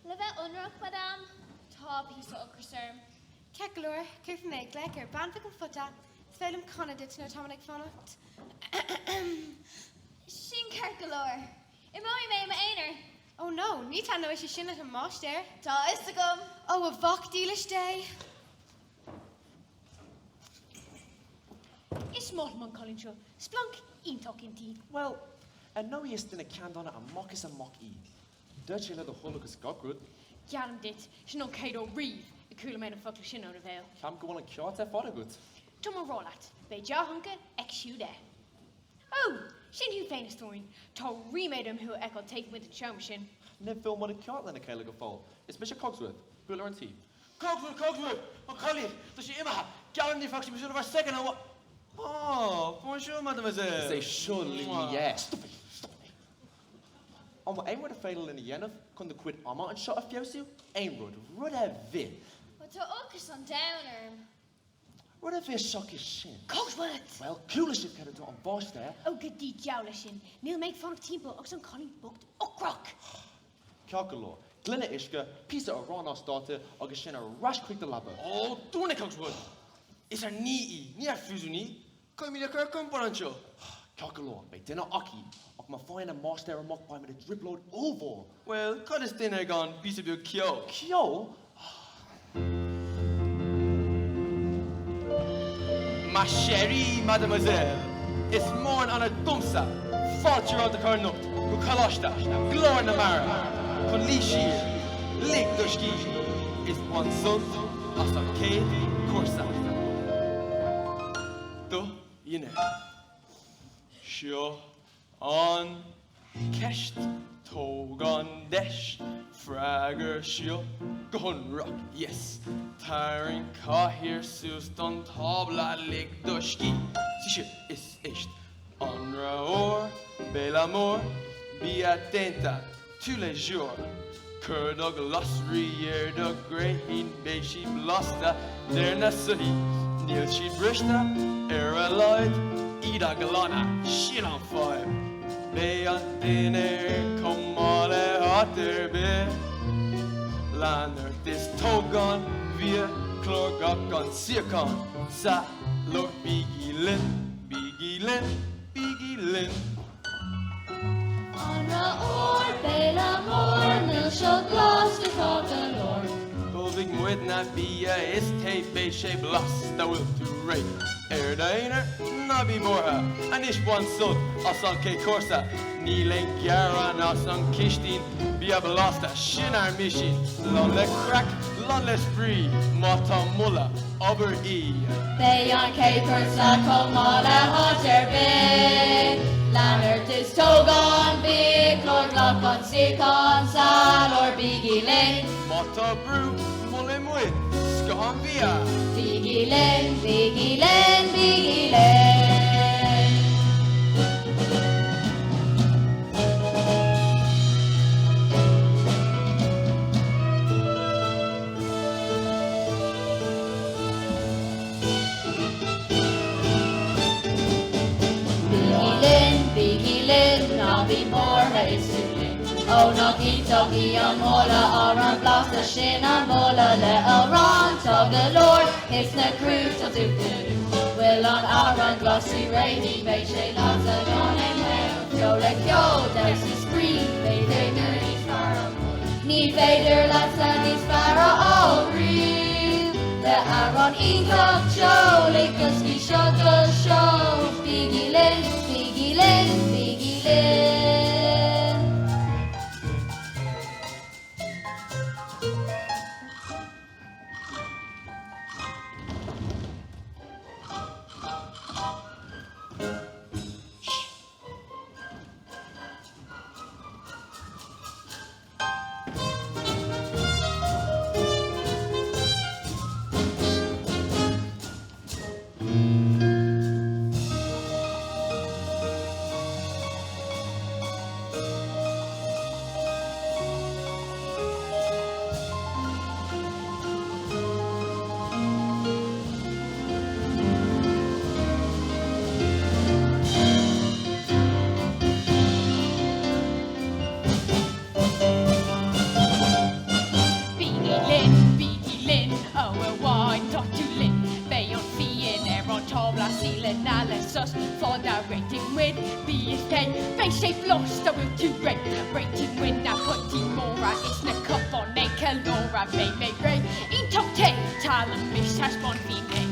S17: Live unrock, madame. Tá piece of Chriserm.
S16: Ceap glór, cúrfa méid gleic ar banfa go futa, sfeilm conadit nó támannig fannacht.
S17: Sin ceart galore. Imói mé ma éinar.
S16: Oh no, ní tá nó is sin at an máisteir.
S17: Tá is a gum.
S16: Oh, a bhach dílis day.
S12: Is small man Colin show. Splunk in talking tea.
S6: Well, and no is in a candona and mock is a mock e. Dutch let the holocaust got good.
S12: Garum dit, she no Kado Reeve, a cooler man of fuck shin on a veil.
S6: Cam go on a cart at father good.
S12: Tomo rollat, be jar hunker, ex you there. Oh, shin who famous story. To remade him who echo take with the show machine.
S6: Never film on a cart than a Kayla fall. It's Bishop Cogsworth, Buller and Tea.
S7: Cogsworth, oh, Colin, does she ever have? Garum the fox was over a second or what? Oh, bonjour, mademoiselle.
S6: Say surely yes. Stop it. On what aim would a fatal in the Yenov, con the quid armor and shot a fiosu? Aim rud a vin.
S17: But to uckus on downer.
S6: Rud a vis shock his shin.
S12: Cogsworth!
S6: Well, coolest if get on boss there.
S12: Oh, good deed, jowlishin. Neil make fun of Timbo, Oxon Colin booked, Ockrock.
S6: Calculor, Glenna Ishka, piece of Ronos daughter, Augustin a rash quick the labber.
S10: Oh, doe Cogsworth. Is er niet a fusie? Kom je de kerk om, Parancho?
S6: Calculor, bij dinner Aki. Ook maar fijn een master en mock by met a drip load over.
S10: Well, cut is dinner gone, piece of your kyo.
S6: Kyo?
S10: Ma chérie, mademoiselle. It's morn on a dumsa. Fought you out the car note. Go kalashta. Glor na mara. Con lishi. Lig dushki. Is one son. Asa K. Corsa. Do, you know. Sure. On. Kesht. Togan desh. Fragger sure. Gun rock, yes. Tiring car here, suston tabla lig dushki. Sicher is echt. Onra or, bel amor, be attenta, tous les jours. Cur dog lost rear dog grey in beishi blosta, der nasuhi, nil she brishta, era lloyd, ida galana, shit on fire. Be on dinner, come on a hotter be. Lander this togon, via clorgakon, circon, sa lord bigilin, bigilin. Lynn.
S4: Anra or, bela mor, nil shall gloss to talk the Lord.
S10: Tovig muedna bia is te beishe blas, da will to rate. Erdainer, nabi morha, anish one son, asan ke corsa, nilen garan asan kishtin, bia blasta, shinar mishin, lon le crack, lon le spree, mata mulla, aber e.
S4: They on ke corsa, komala hotter be. Lannert is togon big, Lord Lock on sick on sal or biggie lane.
S10: Motta brew, mullimwid, sconvia.
S4: Biggie lane, biggie lane, biggie lane. Biggie lane, now be more headed soon. Oh, knocky toggy, a mola, or a blast a shin, a mola, le a run, tog the lord, it's the crew to do. Will on our glossy rainy, bay shade lots of gone and well. Joe le kyo, there's the spree, they vader, each sparrow. Need vader, lots of these sparrow, all real. The Aaron Enoch show, Lakerski shot the show. Biggie lane, biggie lane, biggie lane.
S18: For the rating with BSK, face shape lost, I will to rate. Rating win, now putting more, it's the cup on a calora, may ray. In top 10, talent miss has one female.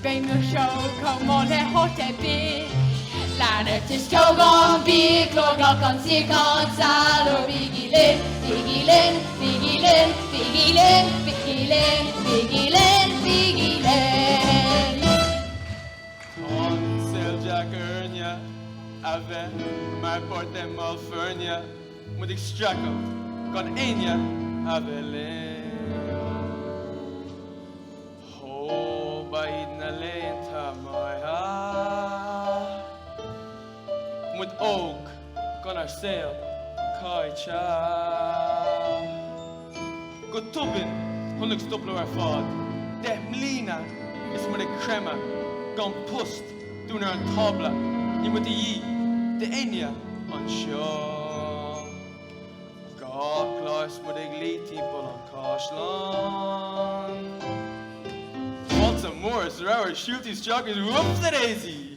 S18: Bring the show, come on, they're hot and big. Lannert is togon big, Lord Lock on sick on sal, or biggie lin, biggie lin, biggie lin, biggie lin, biggie lin, biggie lin, biggie lin.
S10: Jacarnia, ave, maar port en malfernia, moet ik strakken, kan eenja, avele. Ho, bij na leenta my ha. Moet ook, kan haar sail, kai cha. Goed tubin, kon ik stoppen haar vaad. De mlina, is moet ik crema, kan post. Doen er een tabla, je moet die de enya aan show. Gaklas moet ik lietiepel aan kashlan. Wat some more, is er our shoot these jockeys, whoops the daisy.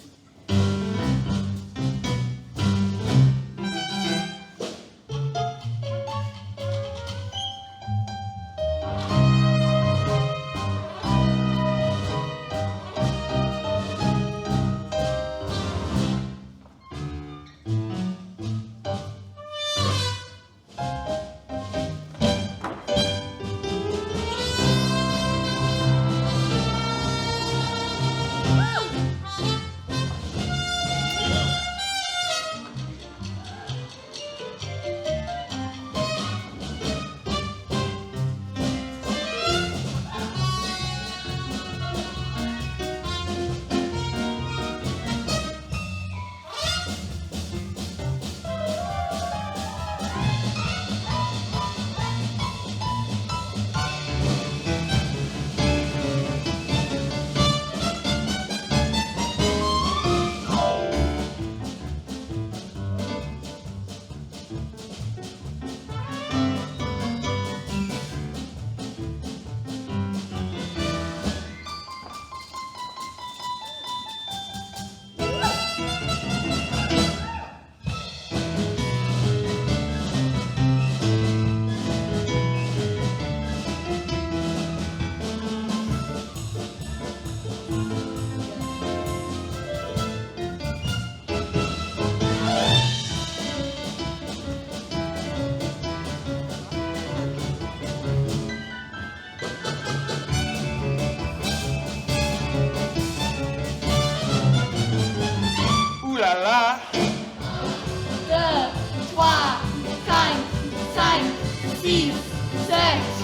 S4: 5, 6.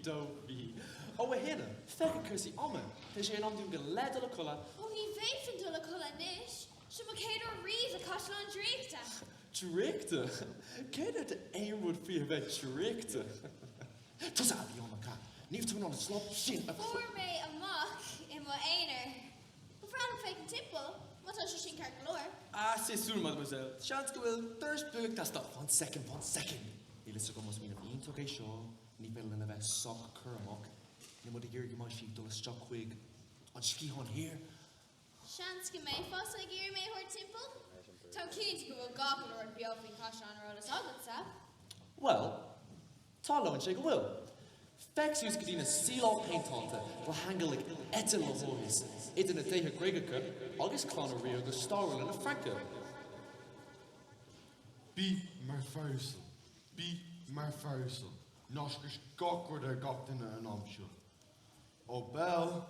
S6: Dóhí. Ó a héna, fecha chusaí ama, Tá sé an dún go lead le cola.
S17: Ó hí féfin dul le cola níis, si ma céad riomh a cos an dríachta.
S6: Dríachta? Céad de éonrúd fi a bheith dríachta. Tás a bhí anna cá, níomh tú an slop sin a...
S17: Fór mé amach I mo éinear. Go fran an féic an timppel, má tá sé sin ceart glóir.
S6: Ah, c'est sûr, mademoiselle. Chance go bhfuil thurs buach tá stop. 1 second. Ní lisa go mas mína iontóg é seo, ní bell in a bheith soc curmach, ní mud a ggéir go mai si dul isteach chuig an scíhán hir.
S17: Seans go méid fós a ggéir mé hor timppel? Tá cínt go bhfuil gabal or beofaí caián ar álas agad sa?
S6: Well, tá lo an sé go bhfuil. Fex ús go dtína sílá peintánta go hangel ag etil le hónis, idir na déthe gréigecha agus clán a ri agus stáil in a Franca.
S11: Bí mar fásil, bí mar fásil, nás gus gachúir ar gatainna an amseo. Ó Bell.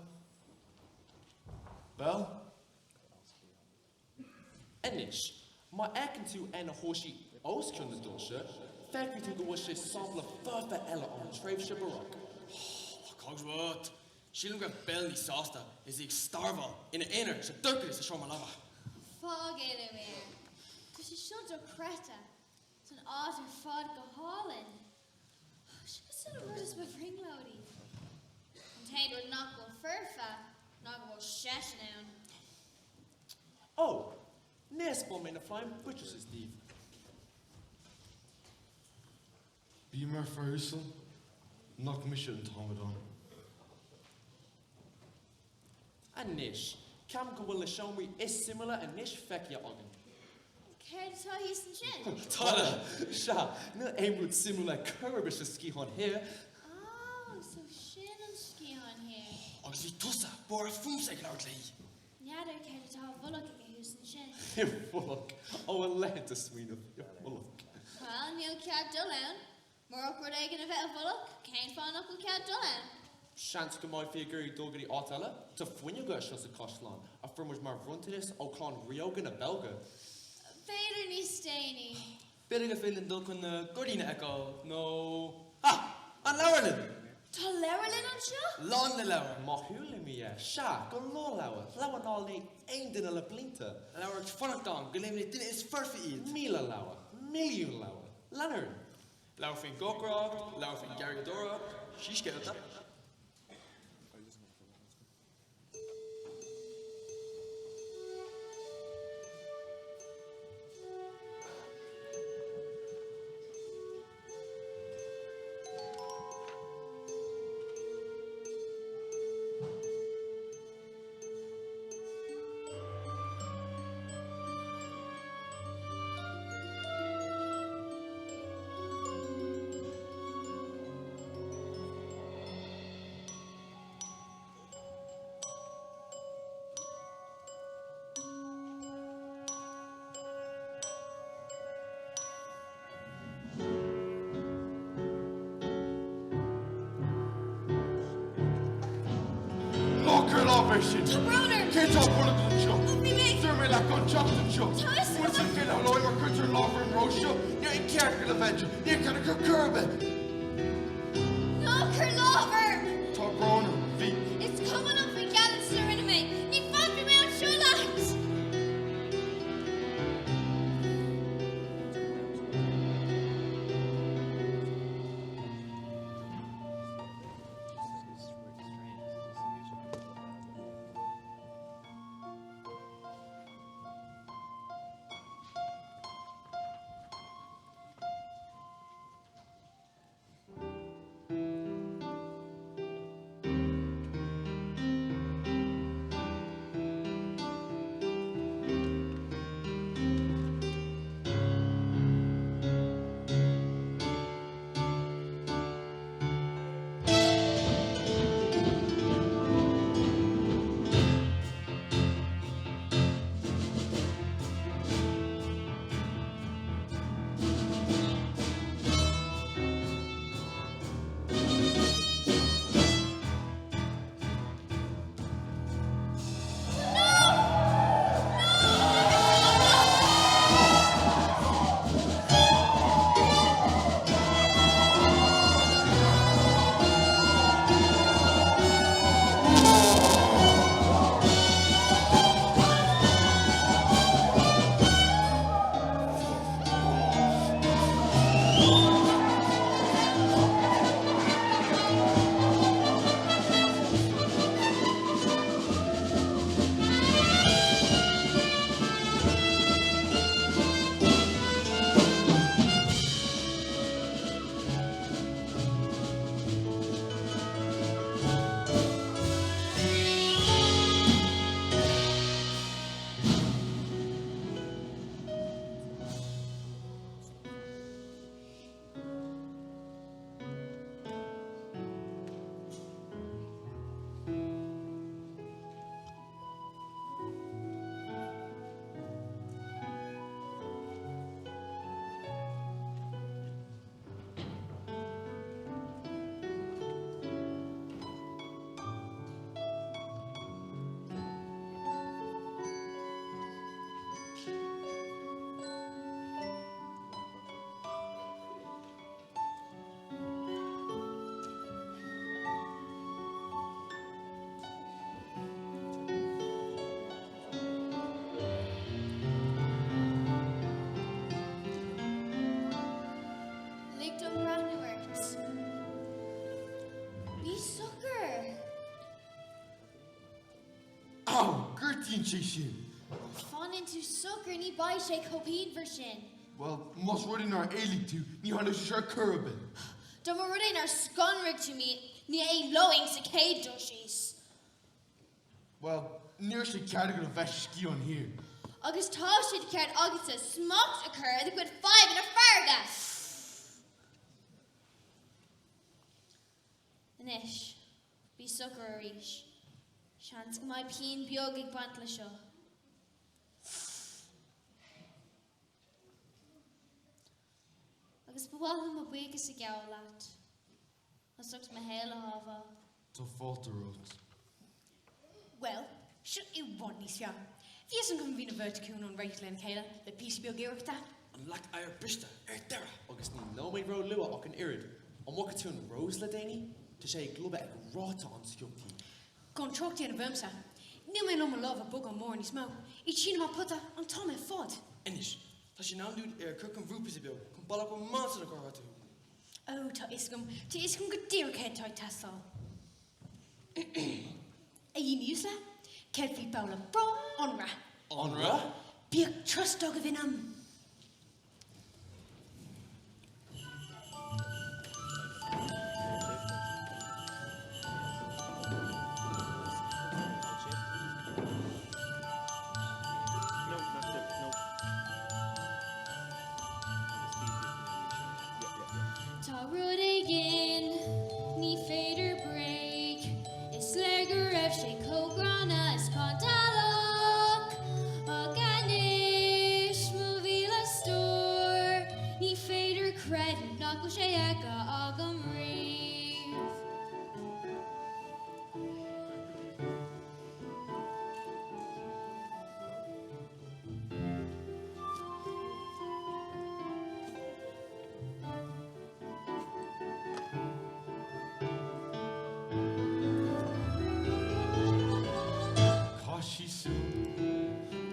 S6: Enis, má ecin tú en a hóisi osciún na dulse, feicú tú go bhfuil sé sampla furfa eile an tréimh se barach.
S10: Cogswood. Sílim go bell ní sásta is ag starval ina éar sa dúchar is a seomar lava.
S17: Fág éile mé. Tá sé seo do creta. San áit ar fád go hálinn. Sigus sin a rud is bh ringlódí. An taid rud nach go furfa, nach go sesin ann.
S6: Oh, nes bol mé na flying butchers is Steve.
S11: Bí mar fásil, nach mis an támadán.
S6: And Nish, cam go bhfuil le seomí is simile a Nish feicia agan.
S17: Céir tá hís an sin?
S6: Tada! Sha, na aimrúd simile curbis a scíhán here.
S17: Oh, so sin an scíán here.
S10: Agus bhí tusa bor a fúmsa ag leir lí.
S17: Neadar céir tá bholach ag a hús an sin.
S6: Fullock. Oh, a lehet a sween of Fullock.
S17: Well, níl cead dul ann. Mar op rud éigen a bheith a bholach, céin fáin nach go cead dul ann.
S6: Shant go mai figurí dógarí átala, tá fuine go se sa cosláán, a firmos mar runtinis ó clán riogan a belga.
S17: Féidir ní stéine.
S10: Beidir go féilin dul chun na gordína eá nó... an leirlin!
S17: Tá leirlin an seo?
S10: Lán le leir.
S6: Má thuúla mi sha, go lá leir, leir ná le ein duine le blinta.
S10: Leir fannachtán, go léimna duine is farfa iad.
S6: Míle leir, milliún leir, Leonard.
S10: Leir fin gocrá, leir fin gargadóra, sísceilta.
S11: Celebration.
S17: Broner.
S11: Kids up one of the show.
S17: Lumpy me.
S11: Serve me like on chocolate show.
S17: Tyson.
S11: What's it get a lawyer, country lover and roast show? You're in character adventure. You're gonna go curb it.
S17: No, Curlover.
S11: Talk Broner, feet.
S17: It's coming up and getting stirring to me. You found me out show lads. big dumb Ratnewert. Be sucker.
S11: Ow, Gertien Shishin.
S17: Fun into sucker ni buy shake hopin version.
S11: Well, must run our ailing to, ni hana shar curabin.
S17: Don't worry in our sconrig to me, ni a lowing cicade dushies.
S11: Well, nearly carried a vesh ski on here.
S17: Agus Toshid cared August a smoked occur the good 5 in a fargas. Nish, be sucker a reach. Chance my peen biogig bantlasho. Agus bwalham a wegus a gowlat. I sucked my hair hava.
S11: To falter roads.
S14: Well, should you want this young? If you isn't going to be in a vertical on regular and Kayla, the piece will get that.
S6: Unlike our Brista, Terra. August no way road lua och an irid. On Mokatun Rose Ladani to say global rot on Skyoki.
S14: Contract in a vermsa. New man on my love a book on more in his mouth. Each chin of my putter on Tom and Ford.
S10: Enish, als je nou doet, Kirk en Roep is bil. Kom bal op een maand in elkaar toe.
S14: Oh, ta iskum good dear kid toy tassel. A Yinusla, Kelfi Paula Bro, Onra.
S6: Onra?
S14: Be a trust dog of inam.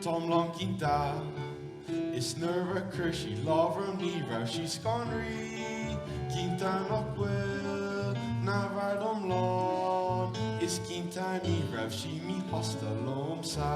S11: Tom long kinta is nerve crushi lover nira she's conry kinta nokwell na vardom lon is kinta nira she mi hasta lom sa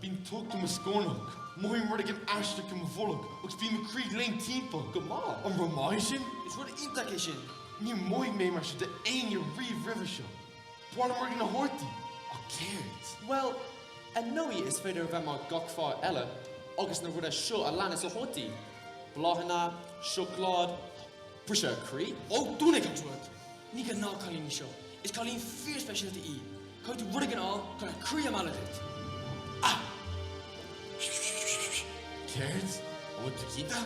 S11: Been talked to my scornok. Mooi word ik een ashtek in mijn volk. Ook wie me Creed Lane teampo. Come on. Een Ramaisin?
S10: Het wordt een intakishin.
S11: Niet mooi mee, maar de ene Reeve River show. Waarom word ik een horty? I cared.
S6: Well, en nou is verder van mijn gokvaar elle. August naar wordt show alleen is een horty. Blahena, chocolade, pusher Creed.
S10: Oh, toen ik het wordt. Niet kan nou Kalin show. Is Kalin 4 specialty i. Kan je het worden al, kan ik Creed aan dit. Ah!
S11: Cared? Wat doe je dat?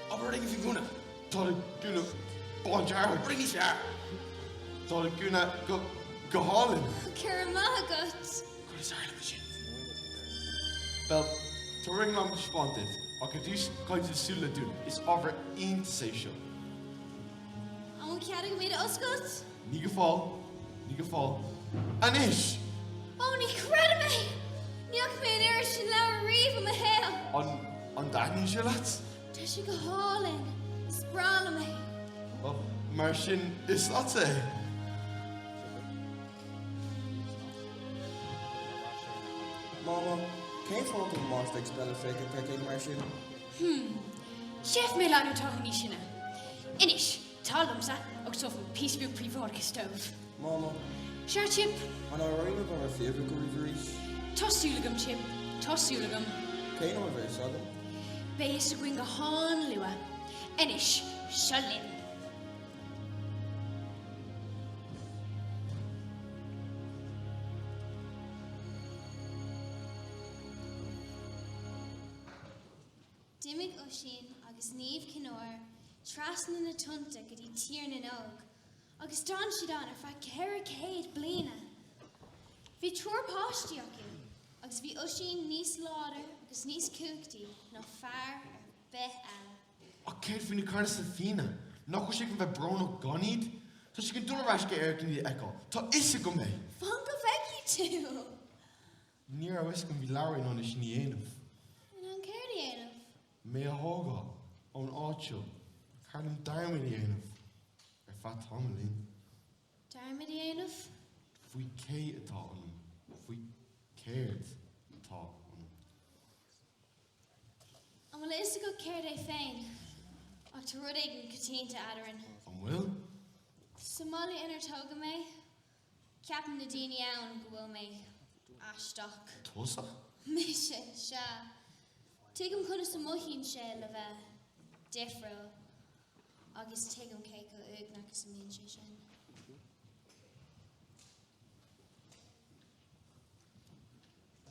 S10: Aber ik vind kunnen.
S11: Dat ik kunnen bonjar.
S10: Word ik niet ver.
S11: Dat ik kunnen gehalen.
S17: Karamagot.
S10: Goed is eigenlijk shit.
S6: Wel,
S11: to ring lam responded, I could do kinds of sula do. It's over in to say show.
S17: An cead go méid oscailt?
S11: Ní go fáil. Anish!
S17: Ó, ní creid mé! Níl mé ar sin le riomh am a héal.
S11: An daithní se laat?
S17: Tá si go hálinn, is brála mé.
S11: Mar sin is dat é.
S19: Mama, cé fáil go más ag spell féice pe mar sin?
S14: Chef mé leanú tácha ní sinna. Inis, tálamsa agus sofa písbú príomhórcha stóv.
S19: Mama.
S14: Seir chip.
S19: An áráine go mar féidir go riveríis.
S14: Tásúlagam chip, tásúlagam.
S19: Cé nó bheith sagam?
S14: Béis a gwyn go hán lua. Inis, siolin.
S17: Dimig Oisín agus níomh cinóir, trasna na tunta go dtí tír na nóg, agus don siad an ar fa ceithre céad bliana. Bhí trúr páistí acu, agus bhí Oisín níos láidir agus níos cúchtaí nó fearr ar bith eile.
S11: A céad fin na carna sa fina. Nach go sé go bheith brón ó ganíd. Tá si go dúrarás go air gní eáil. Tá isa go mé.
S17: Fan go bheici tú?
S11: Ní a bhis go bhí leir nó is ní éanamh.
S17: An céir dhéanamh?
S11: Mé a hága ón áitiúil. Carlum darmid dhéanamh. Ar fat tamlín.
S17: Darmid dhéanamh?
S11: Fhui cé atá anam. Fhui céird atá anam.
S17: An bhfuil is go céir é féin, ach tá rud ag an catínta adaran.
S11: An bhfuil?
S17: Somála inar tóga mé, ceapan na daoine ann go bhfuil mé aisteach.
S11: Tusa?
S17: Mé se. Tuigim chuna sa moithín sé le bheith difriúil, agus tuigim cé go ugnach sa míon sé sin.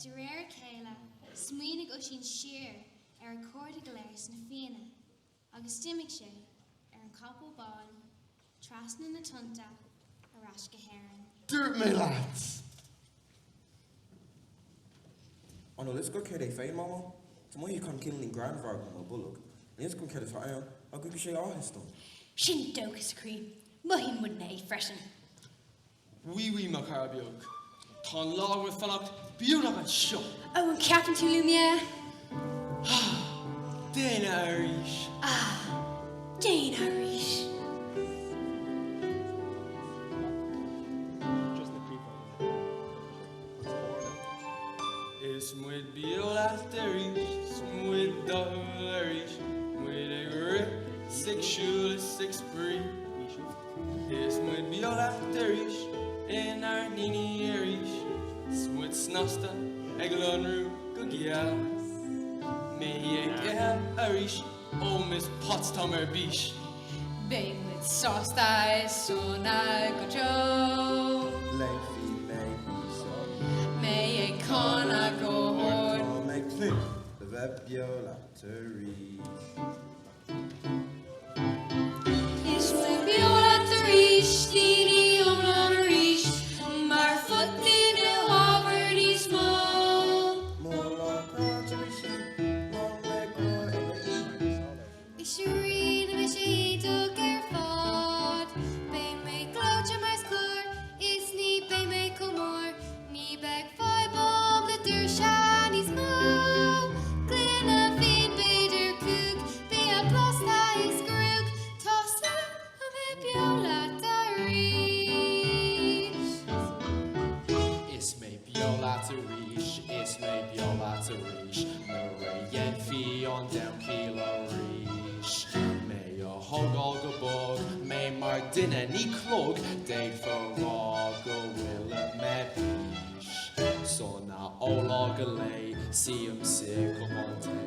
S17: De réir céile, smaoinnig Oisín siar ar an cóirde go léir sna fianna, agus dimig sé ar an capó bán, trasna na tunta, arás go héireann.
S11: Dúirt mé lads!
S19: An is go céir é féin, Mama? Tá mu chun cinlín grandhar go má bulog. Níos go céir tá ann, a go sé áhistó.
S14: Sin dógus crí, muhín mud na é freisin.
S10: Oui, má cara beag. Tá láhar fannacht bíúnach an seo.
S14: Ó, an ceapan tú lumia?
S10: Déine arís.
S14: Déine arís.
S10: Is muid bíol aftarís, muid dahlarís, muid ag rip, six brí. Is muid bíol aftarís, in ar níní arís, muid snasta ag lonrú go gias. Mé ag ihe arís, ó mis Potsdam bís.
S14: Bé muid sásta is súna go jo.
S19: Lengthy, so.
S14: Mé ag conna go hór.
S19: Make flip, the bheith biola to reach.
S4: Is muid biola to reach, tíní omlan a reach, mar futlí na Harvard is mó. Is je read of she took her fod, be me clouch maar score, is niet be me komor, niet back five bomb the der shiny small. Glen a fin beter cook, be a plus nice grook, toss up a me biola tarish.
S6: Is mé biola to reach, is mé biola to reach, Marie fi on down kilo reach. Mé a hogal go bog, mé mar dinne ní clog, deid for rá go wille me bish. So na óla go lei, siam sig comante,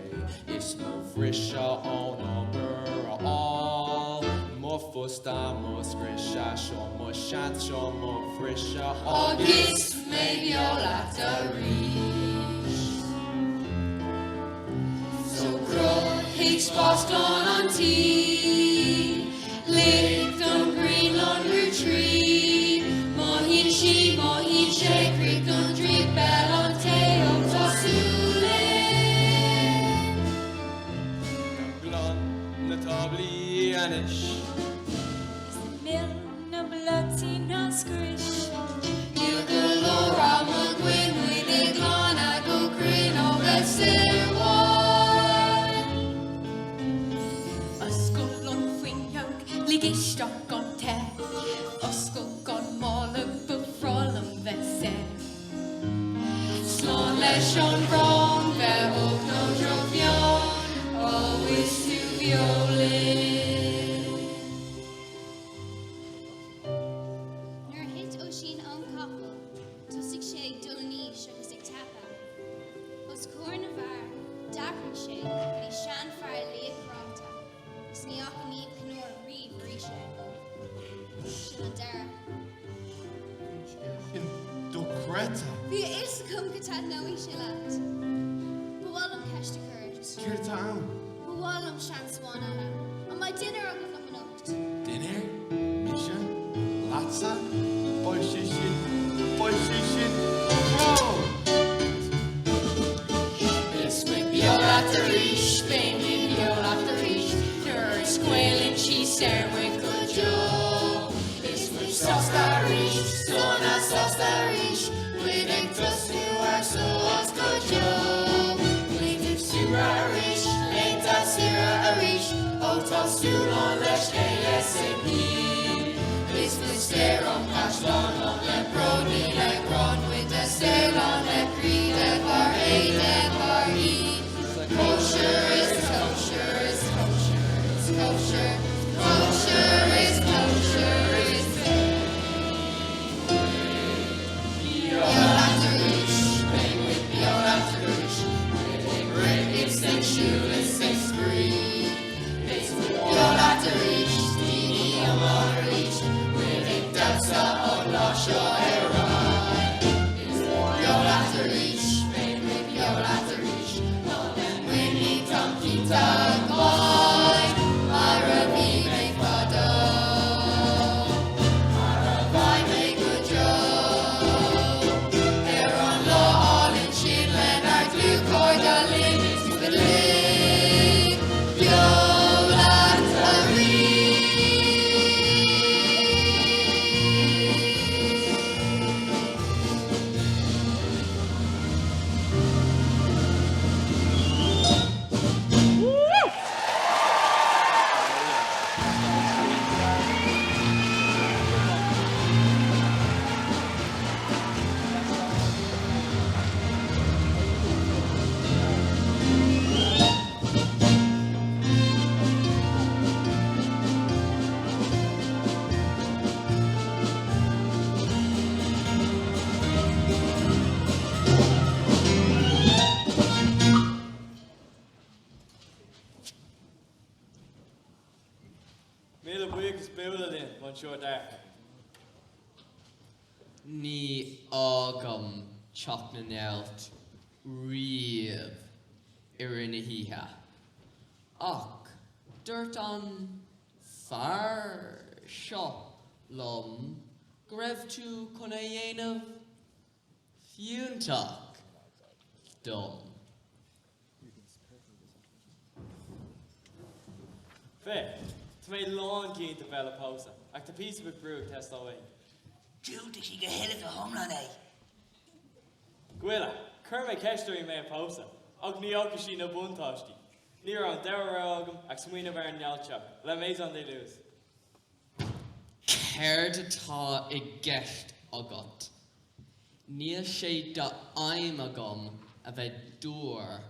S6: is mo frisha on number all. Mo fusta, mo scrisha, show mo shant, show mo frisha.
S4: Agus mé biola tarish. So crow Higgs fast on tea, licked on Greenland retreat. Mohin she, creek on drink bell on tail, tossule.
S10: tabli anish.
S4: Mil na bloody na squish.
S18: Níl go lórá mo gwyn wynig lana go cryn o fesur wain. Ysgol o'n fwyniog, ligistog o'n te. Ysgol o'n molyg byfrol yn fesur. Slon leis o'n bron fe o'ch no drofion. Always to violin.
S17: Nuair hit ó sin an capel, tosig sé dulní segus ag tapa. Os cór na bhar, dacran sé, but í sean fear léagráta. Sníach an íomh cnór riomh ríise. Sin an dara.
S11: Do Greta.
S17: Bhí is cum go tad nóí sé leat. Bhálum ceiste cuirt.
S11: Greta am.
S17: Bhálum sean swan ana. An mai dinner agus am an ocht.
S11: Dinner, mission, latsa, boishishin, oh!
S18: This with Biol at the reach, Spain with Biol at the reach. You're squealing, she's there with good joe. This with Sosta reach, Sona Sosta reach. We think to Sua so as good joe. We think Sura reach, later Sura reach. Ota Sulon lesh ASAP. This with stare on Pashlon on the Brody like Ron with the stare on the Creed F-R-A-F-R-E. Kosher is kosher is kosher is kosher. Kosher is kosher is Biolatrush, bang with Biolatrush. Ring it's and shoe is six free. It's Biolatrush, Dini on the reach. With Dapsa on Lasha Era. It's Biolatrush, bang with Biolatrush. When he come, he tag mine. Arabi make fado. Arabi make good joke. They're on law all in shin. Leonard Luke Corda limits the link.
S7: Mille buíochas buaile linn man seo dar.
S20: Ní ágam teach na neilt riamh ar ina híthe. Ach, dúirt an fearr seo lom go raibh tú chuna dhéanamh fiúntach dom.
S7: Fé, tá mé lán cínta bheile pósa, ach tá písa bh brúd test away.
S8: Dúta sí go heilead a thomlan é.
S7: Gwile, chur mé ceisteoirí mé a pósa, ach ní ócha sí na buntáistí. Ní an deire agam ach smuoine bhar an nealteach, le méid an dé luas.
S20: Céir atá I gceist agat. Níl sé do aim agam a bheith dúr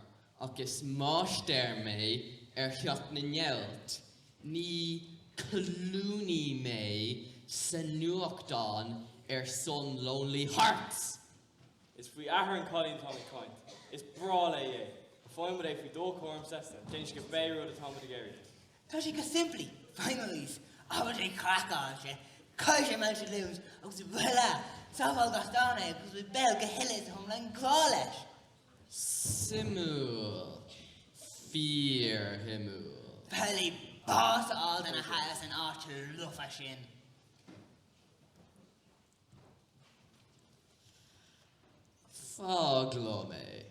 S20: agus máistéir mé ar theach na neilt. Ní clúní mé sa nuachtáin ar son Lonely Hearts.
S7: Is faoi ahar an Colleen Tommy Coint. Is brá le é. Fáim é faoi dó chóm sesta, dénis go béirú a Tommy Gary.
S8: Tá sí go simply, finalís, aber é crackáil sé, cai sé me se lús, agus bhela, sáfáil gastána agus bhí bell go heilead a thomlan grá leis.
S20: Simúl, fear himúl.
S8: Peli bás all den a haas an áte lufa sin.
S20: Fáglo mé.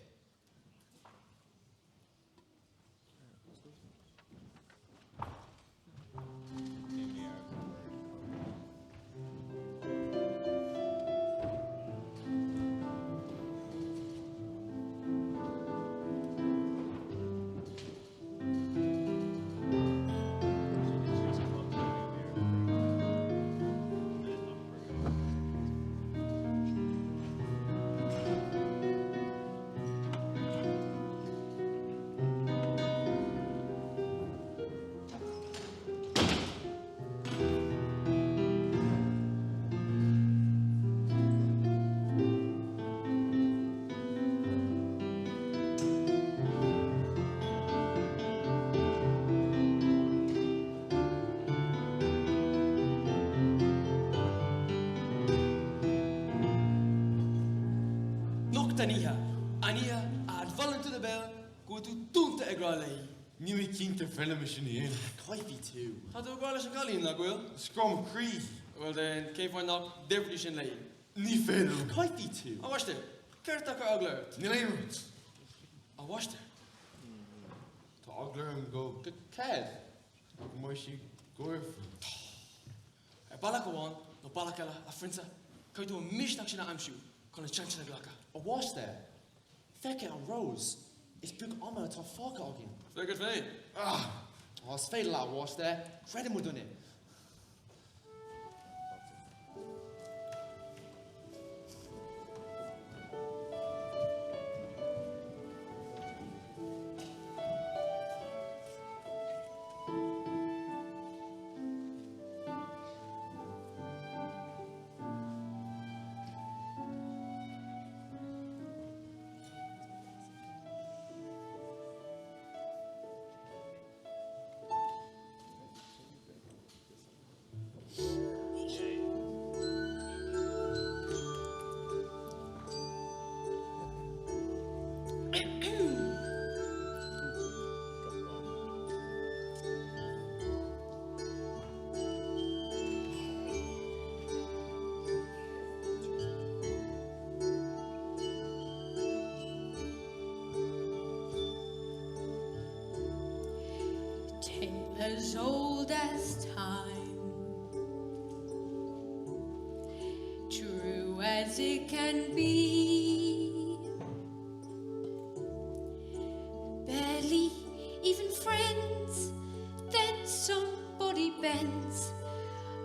S10: Aniha. Aniha, I'd fall into the bell, go to Tunta Egralei.
S11: Ní mé cinnta fena me sin éon.
S6: Caithí tú.
S10: Tá tú grála sin galín na gwyl?
S11: Scrum Cree.
S10: Well then, céim fáin nach difri sin lei.
S11: Ní féidir.
S6: Caithí tú.
S10: A waiste, ceirt ac aglair.
S11: Ní léirút.
S10: A waiste.
S11: Tá aglair am go.
S10: Ced?
S11: Mar si goirfa.
S10: Bala goháin, no bala eile a frinsa, caid tú misnach sin amsú, chun na chant sin glacha.
S6: A bháis there. Feice an Rose. Is bug amma tá fáca agin.
S10: Fegad fé.
S6: Is féidir le bháis there. Credim mu dune.
S18: As old as time, true as it can be. Barely even friends, then somebody bends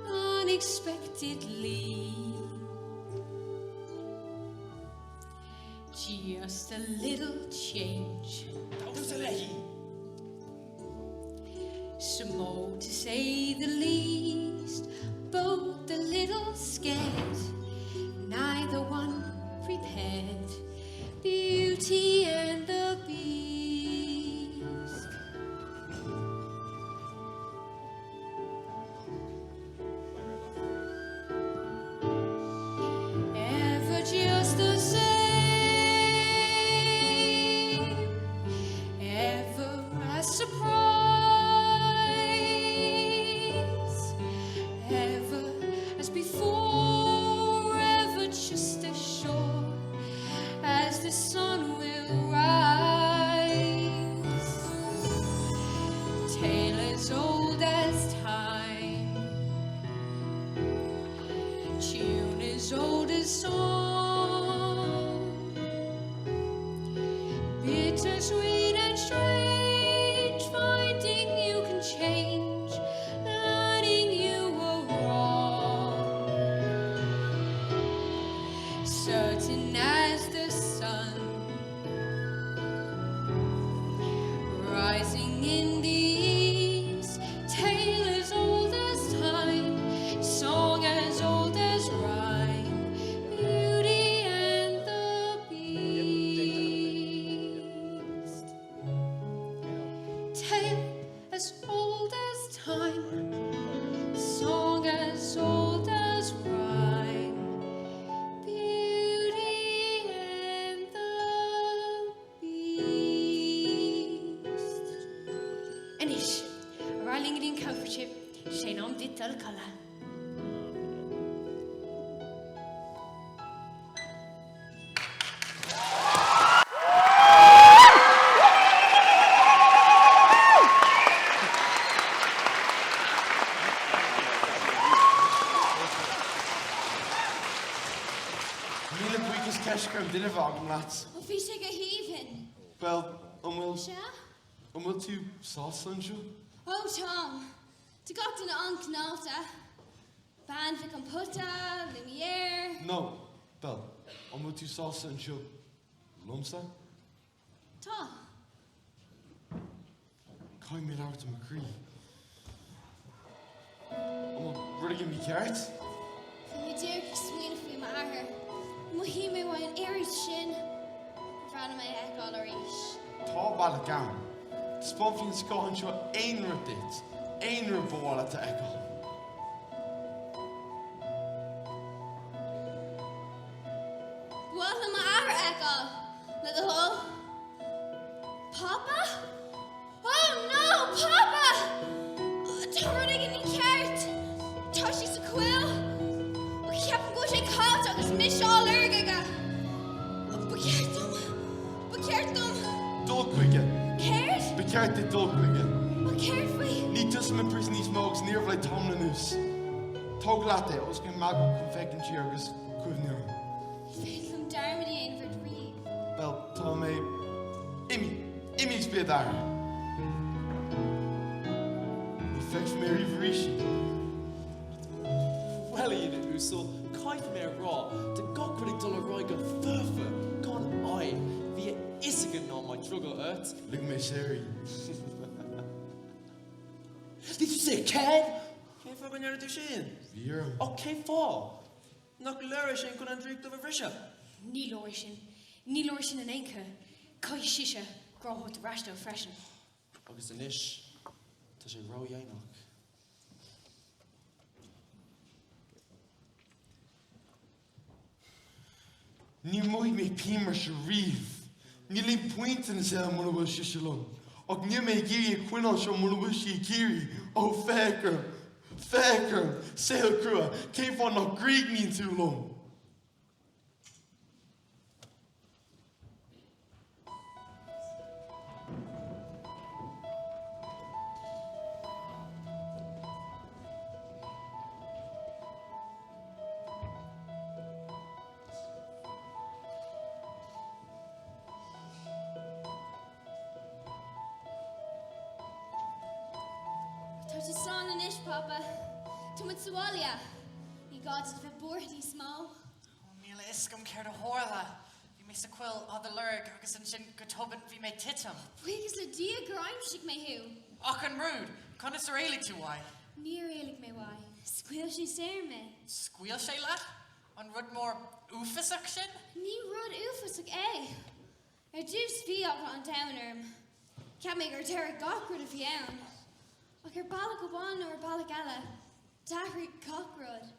S18: unexpectedly. Just a little change. Some more to say the least, both a little scared, neither one prepared. Beauty and the Beast. Ever just the same, ever as surprised. Before, ever just as sure as the sun will rise. Tale as old as time, tune as old as song, bittersweet and strange, finding you can change, learning you were wrong. Certain as the sun, rising in the east, tale as old as time, song as old as rhyme, Beauty and the Beast. Tale as old as time, song as old as rhyme, Beauty and the Beast. Anish, Riley in Comfortship, Shane on dit al colour.
S11: Míle buchas ceiscem duine bhagam leat.
S17: Ó bhí sé go híomhann.
S11: Well, bhfuil
S17: Se?
S11: tú sása anseo?
S17: Ó Tom, Tá gach duna ancnáta. Ban fi computa, Lumiere.
S11: No, Bel, bhfuil tú sása anseo lumsa?
S17: Tá.
S11: Caim mé leabhart am crí. Rud mí ceart?
S17: Fi mé déir go smaoine faoi maithair. Mo hí mé bhain éirí sin. Bhreana mé eáil arís.
S11: Tá bailile gan. Spon hín scáin seo éonra dit, éonra bhála tá eáil.
S17: Bhfuil na maithair eáil.
S11: de dulkligen.
S17: Wat carefully.
S11: Niet tussen mijn pris niet smokes, neer vlei tomlenus. Tog latte, als ik maak op confect en chirgus, kuvnir.
S17: Fake from Darmody in Verdree.
S11: Wel, Tommy, Immy speelt daar. Effects van mijn riverishi.
S6: Wel je de usel, kijk meer raw. De gokwerig dollar roiga furfer. Kan I, wie is ik nou my truggle uit?
S11: Look me Sherry.
S6: Did you say Kev? Kev for when you're to shin.
S11: Hier.
S6: Oh, Kev for. Knock Lurish and couldn't drink over Risha.
S14: Ní lóir sin an éinche, cai siise gráthót rastó freisin.
S6: Agus an ish, tá sé rá dhéanach.
S11: Ní mooi me pimer sharif. Ní lin pointen se mona wil shishalon. Og ní me giri quinol sho mona wil shi giri. Oh faker, sail crua. Came for no Greek mean too long.
S17: There's a song in ish, Papa. Tumut Sawalia. He got it for borty small.
S9: Míle iscum ceir a hórla. Bhí mé sa quill á the lurg agus an sin go tuban bhí mé titam.
S17: Wigus a dia grimeshik me hu.
S9: Ach an rúd, chun is ar éalaigh tú wai.
S17: Near elik me why. Squeal she stare me.
S9: Squeal sé le? An rud mór úfasach sin?
S17: Ní rud ufasuk juice fiat on downerm. Can't make her terra gawkrud if yawn. Like her balak one or balak ella. Dahri cockrud.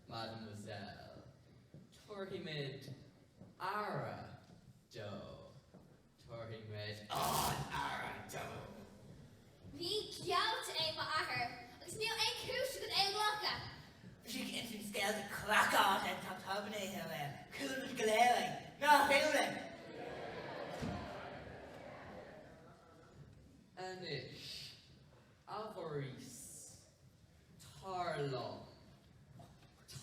S20: Mademoiselle. Torhimid Ara Joe. Torhimid on Ara Joe.
S17: Ní cealt é má ahar, agus níl é cúis go é ghlacha.
S8: Bhí sé intrin scéal de cracán an tá tabannaithe le cúil go léir. Ná féile.
S20: Anish. Avarice. Tarlom.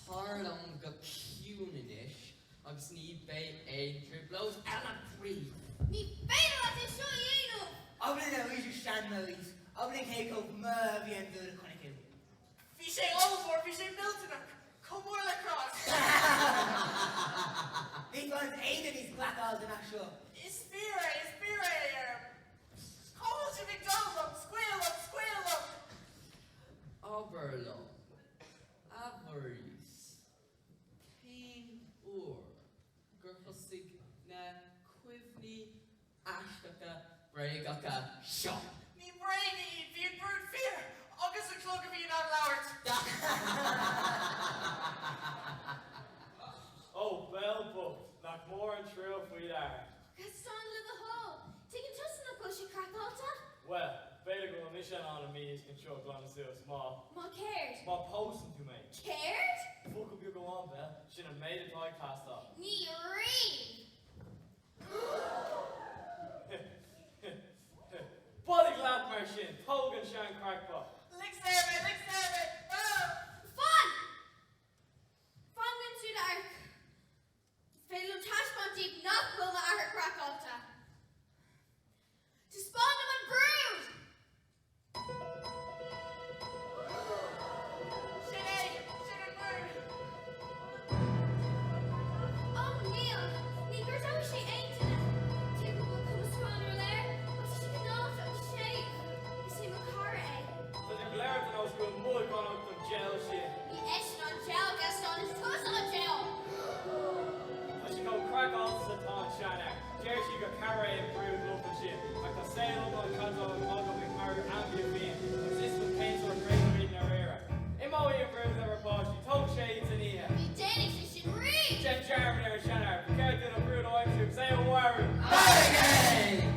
S20: Tarlom go cúninish. Agus ní bé ein triblos elan trí.
S17: Ní féidir le é seo dhéanú.
S8: Abling na ríidir sean Maurice. Abling héco má bhí an dúr chunicú.
S9: Bhí sé ómór, bhí sé miltanach. Comór le cross.
S8: Ní fan éidir níos glacáil den ach seo.
S9: Is bíre. Call to McDonald, squeal up.
S20: Oberlom. Avarice. Cain Ur. Gurhusig na Quivni Ashtacha Breáthacht Seo.
S9: Ní brainy, bhí an brúd fear. Agus a clog a bhí an lauert.
S7: Oh, bell book. Knock more and trail for you there.
S17: Gaston le the hole. Take a tussen up go she crack alta.
S7: Well, better go mission on me is control gonna see small.
S17: Ma cared.
S7: Small posting to me.
S17: Cared?
S7: Fuck up you go on, Bell. Should have made it like cast off.
S17: Ní ring.
S7: Body glad machine, Hogan Shan Crackpot.
S9: Lick seven.
S17: Fun! Fun wins you dark. Failum tashman deep not will the ahar crack alta. To spawn them on Brúid! Oh, Neil! Neither don't she ain't in it. Take a look come stronger there. But she can also shave. You see my car, eh?
S7: So the glare to those good mud gone out the gel shit.
S17: The Eshin on gel, Gaston is toast on gel.
S7: I should go crack on to the town Shanna. There she got carry and Brúid look and shit. I can sail up on Conzo and Muggle with Mary and the Bean. This was paint or great reading her era. In my way of Brúid there were boss, she told shades in here.
S17: The Danish is should read.
S7: Jeff Jarman there, Shanna. Can't do the Brúid oil tube. Say a word.
S20: Hurricane!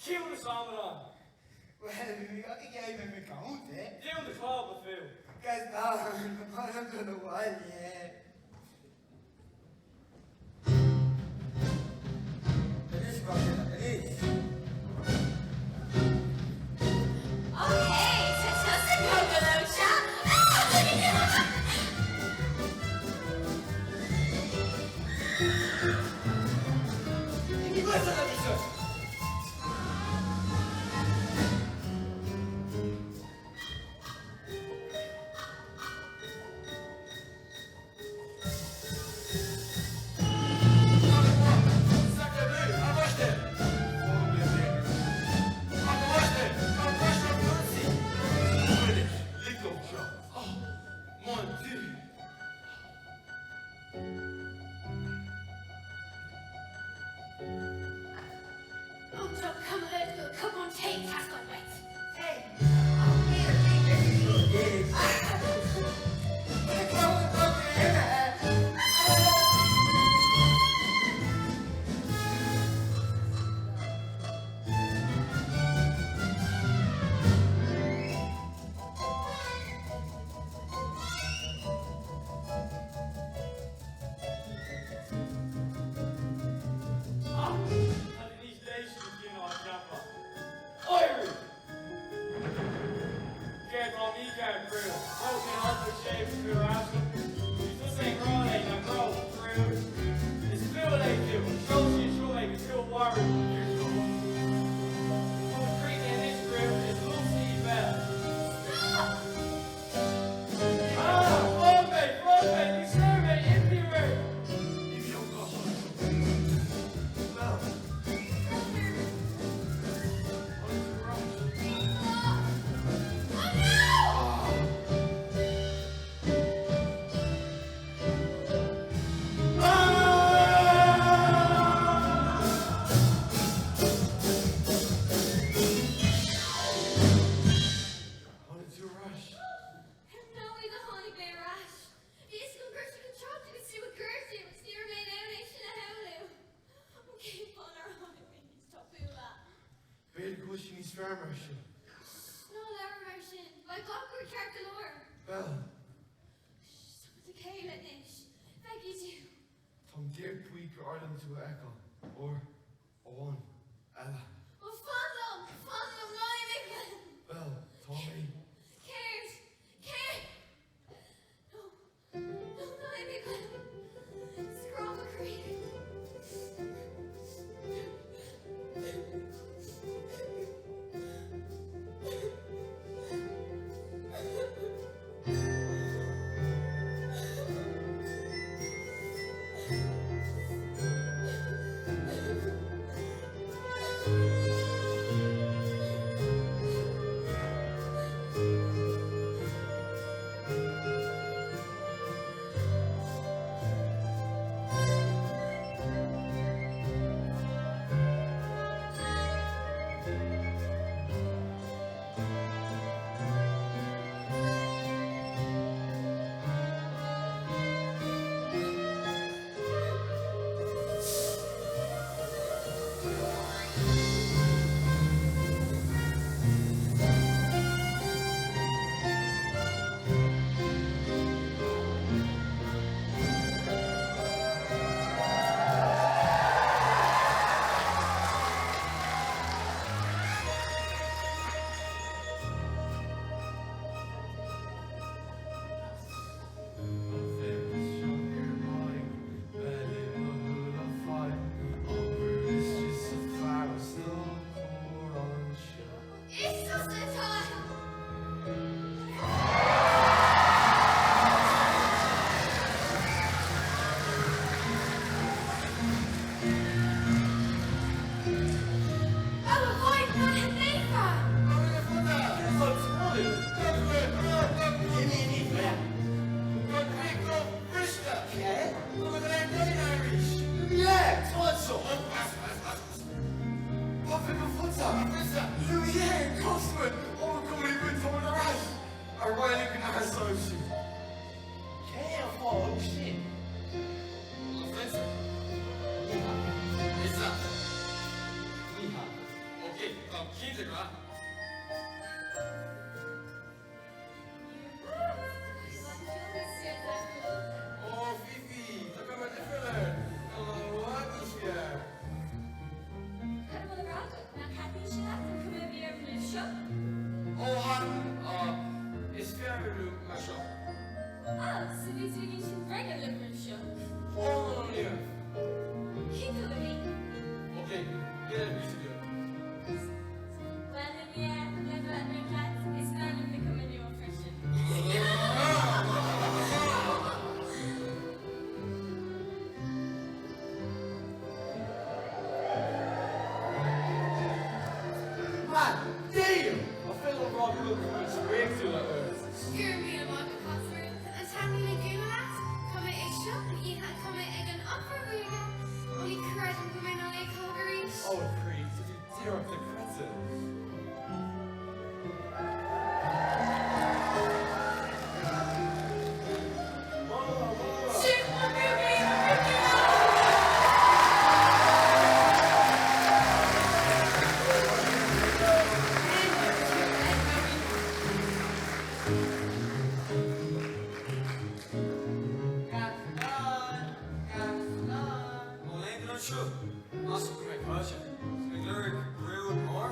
S7: Kill the salmon.
S8: Well, we got to get him a count, eh?
S7: Down the club with Phil.
S8: Get down, the bottom of the wall, yeah.
S19: Finish, Roger, finish.
S4: Okay, fantastic Cockalocha.
S17: Come on, take task on wet. Hey,
S4: no lower motion. My Glocker Carcalor.
S11: Well,
S4: Some of the Kaylanish. Thank you too.
S11: Tom Dear Tweak Ireland to Echo, or on Ella.
S4: Oh, Fondom, Nine
S11: Well, Tommy.
S4: Cares. No, Nine Scrabble Creek.
S11: Okay.
S21: seo. As go mé cáise. Mé glúir Brúid mór.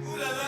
S21: Ooh la la!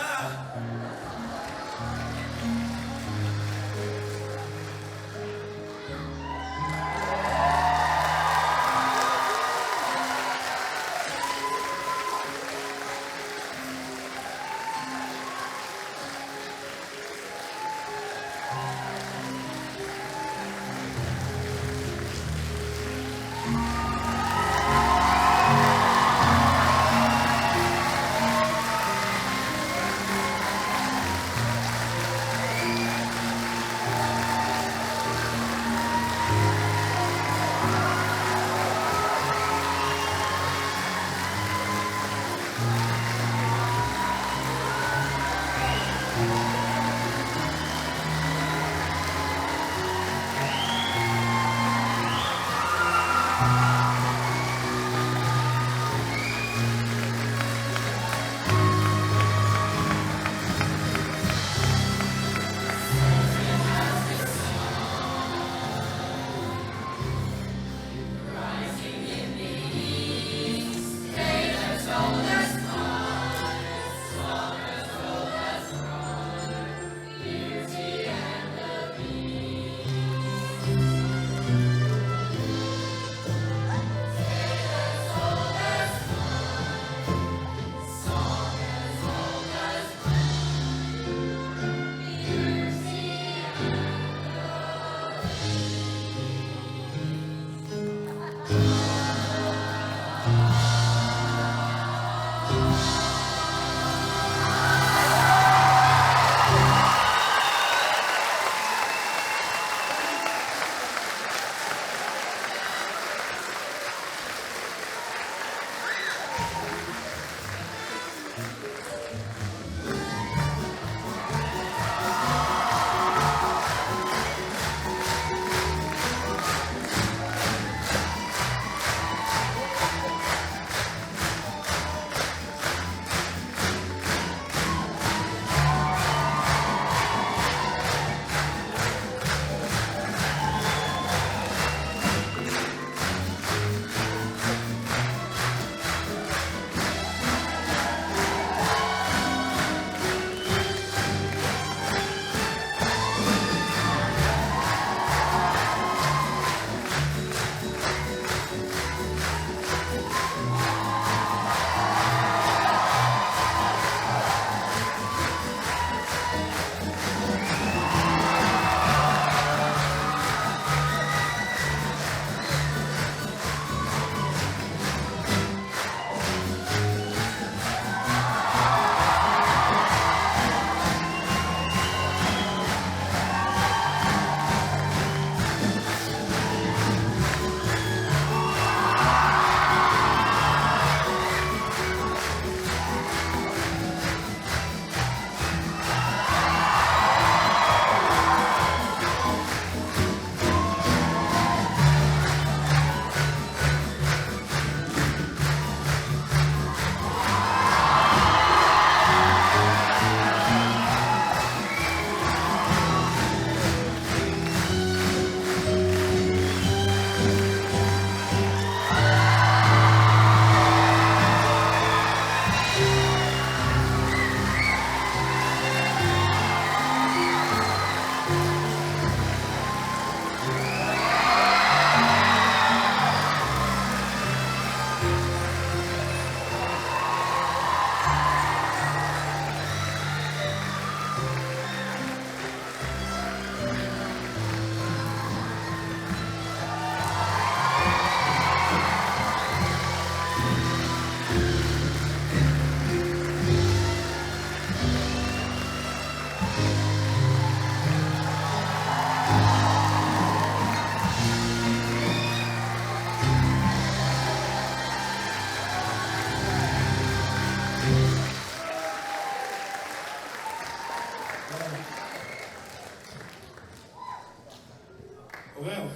S22: Well,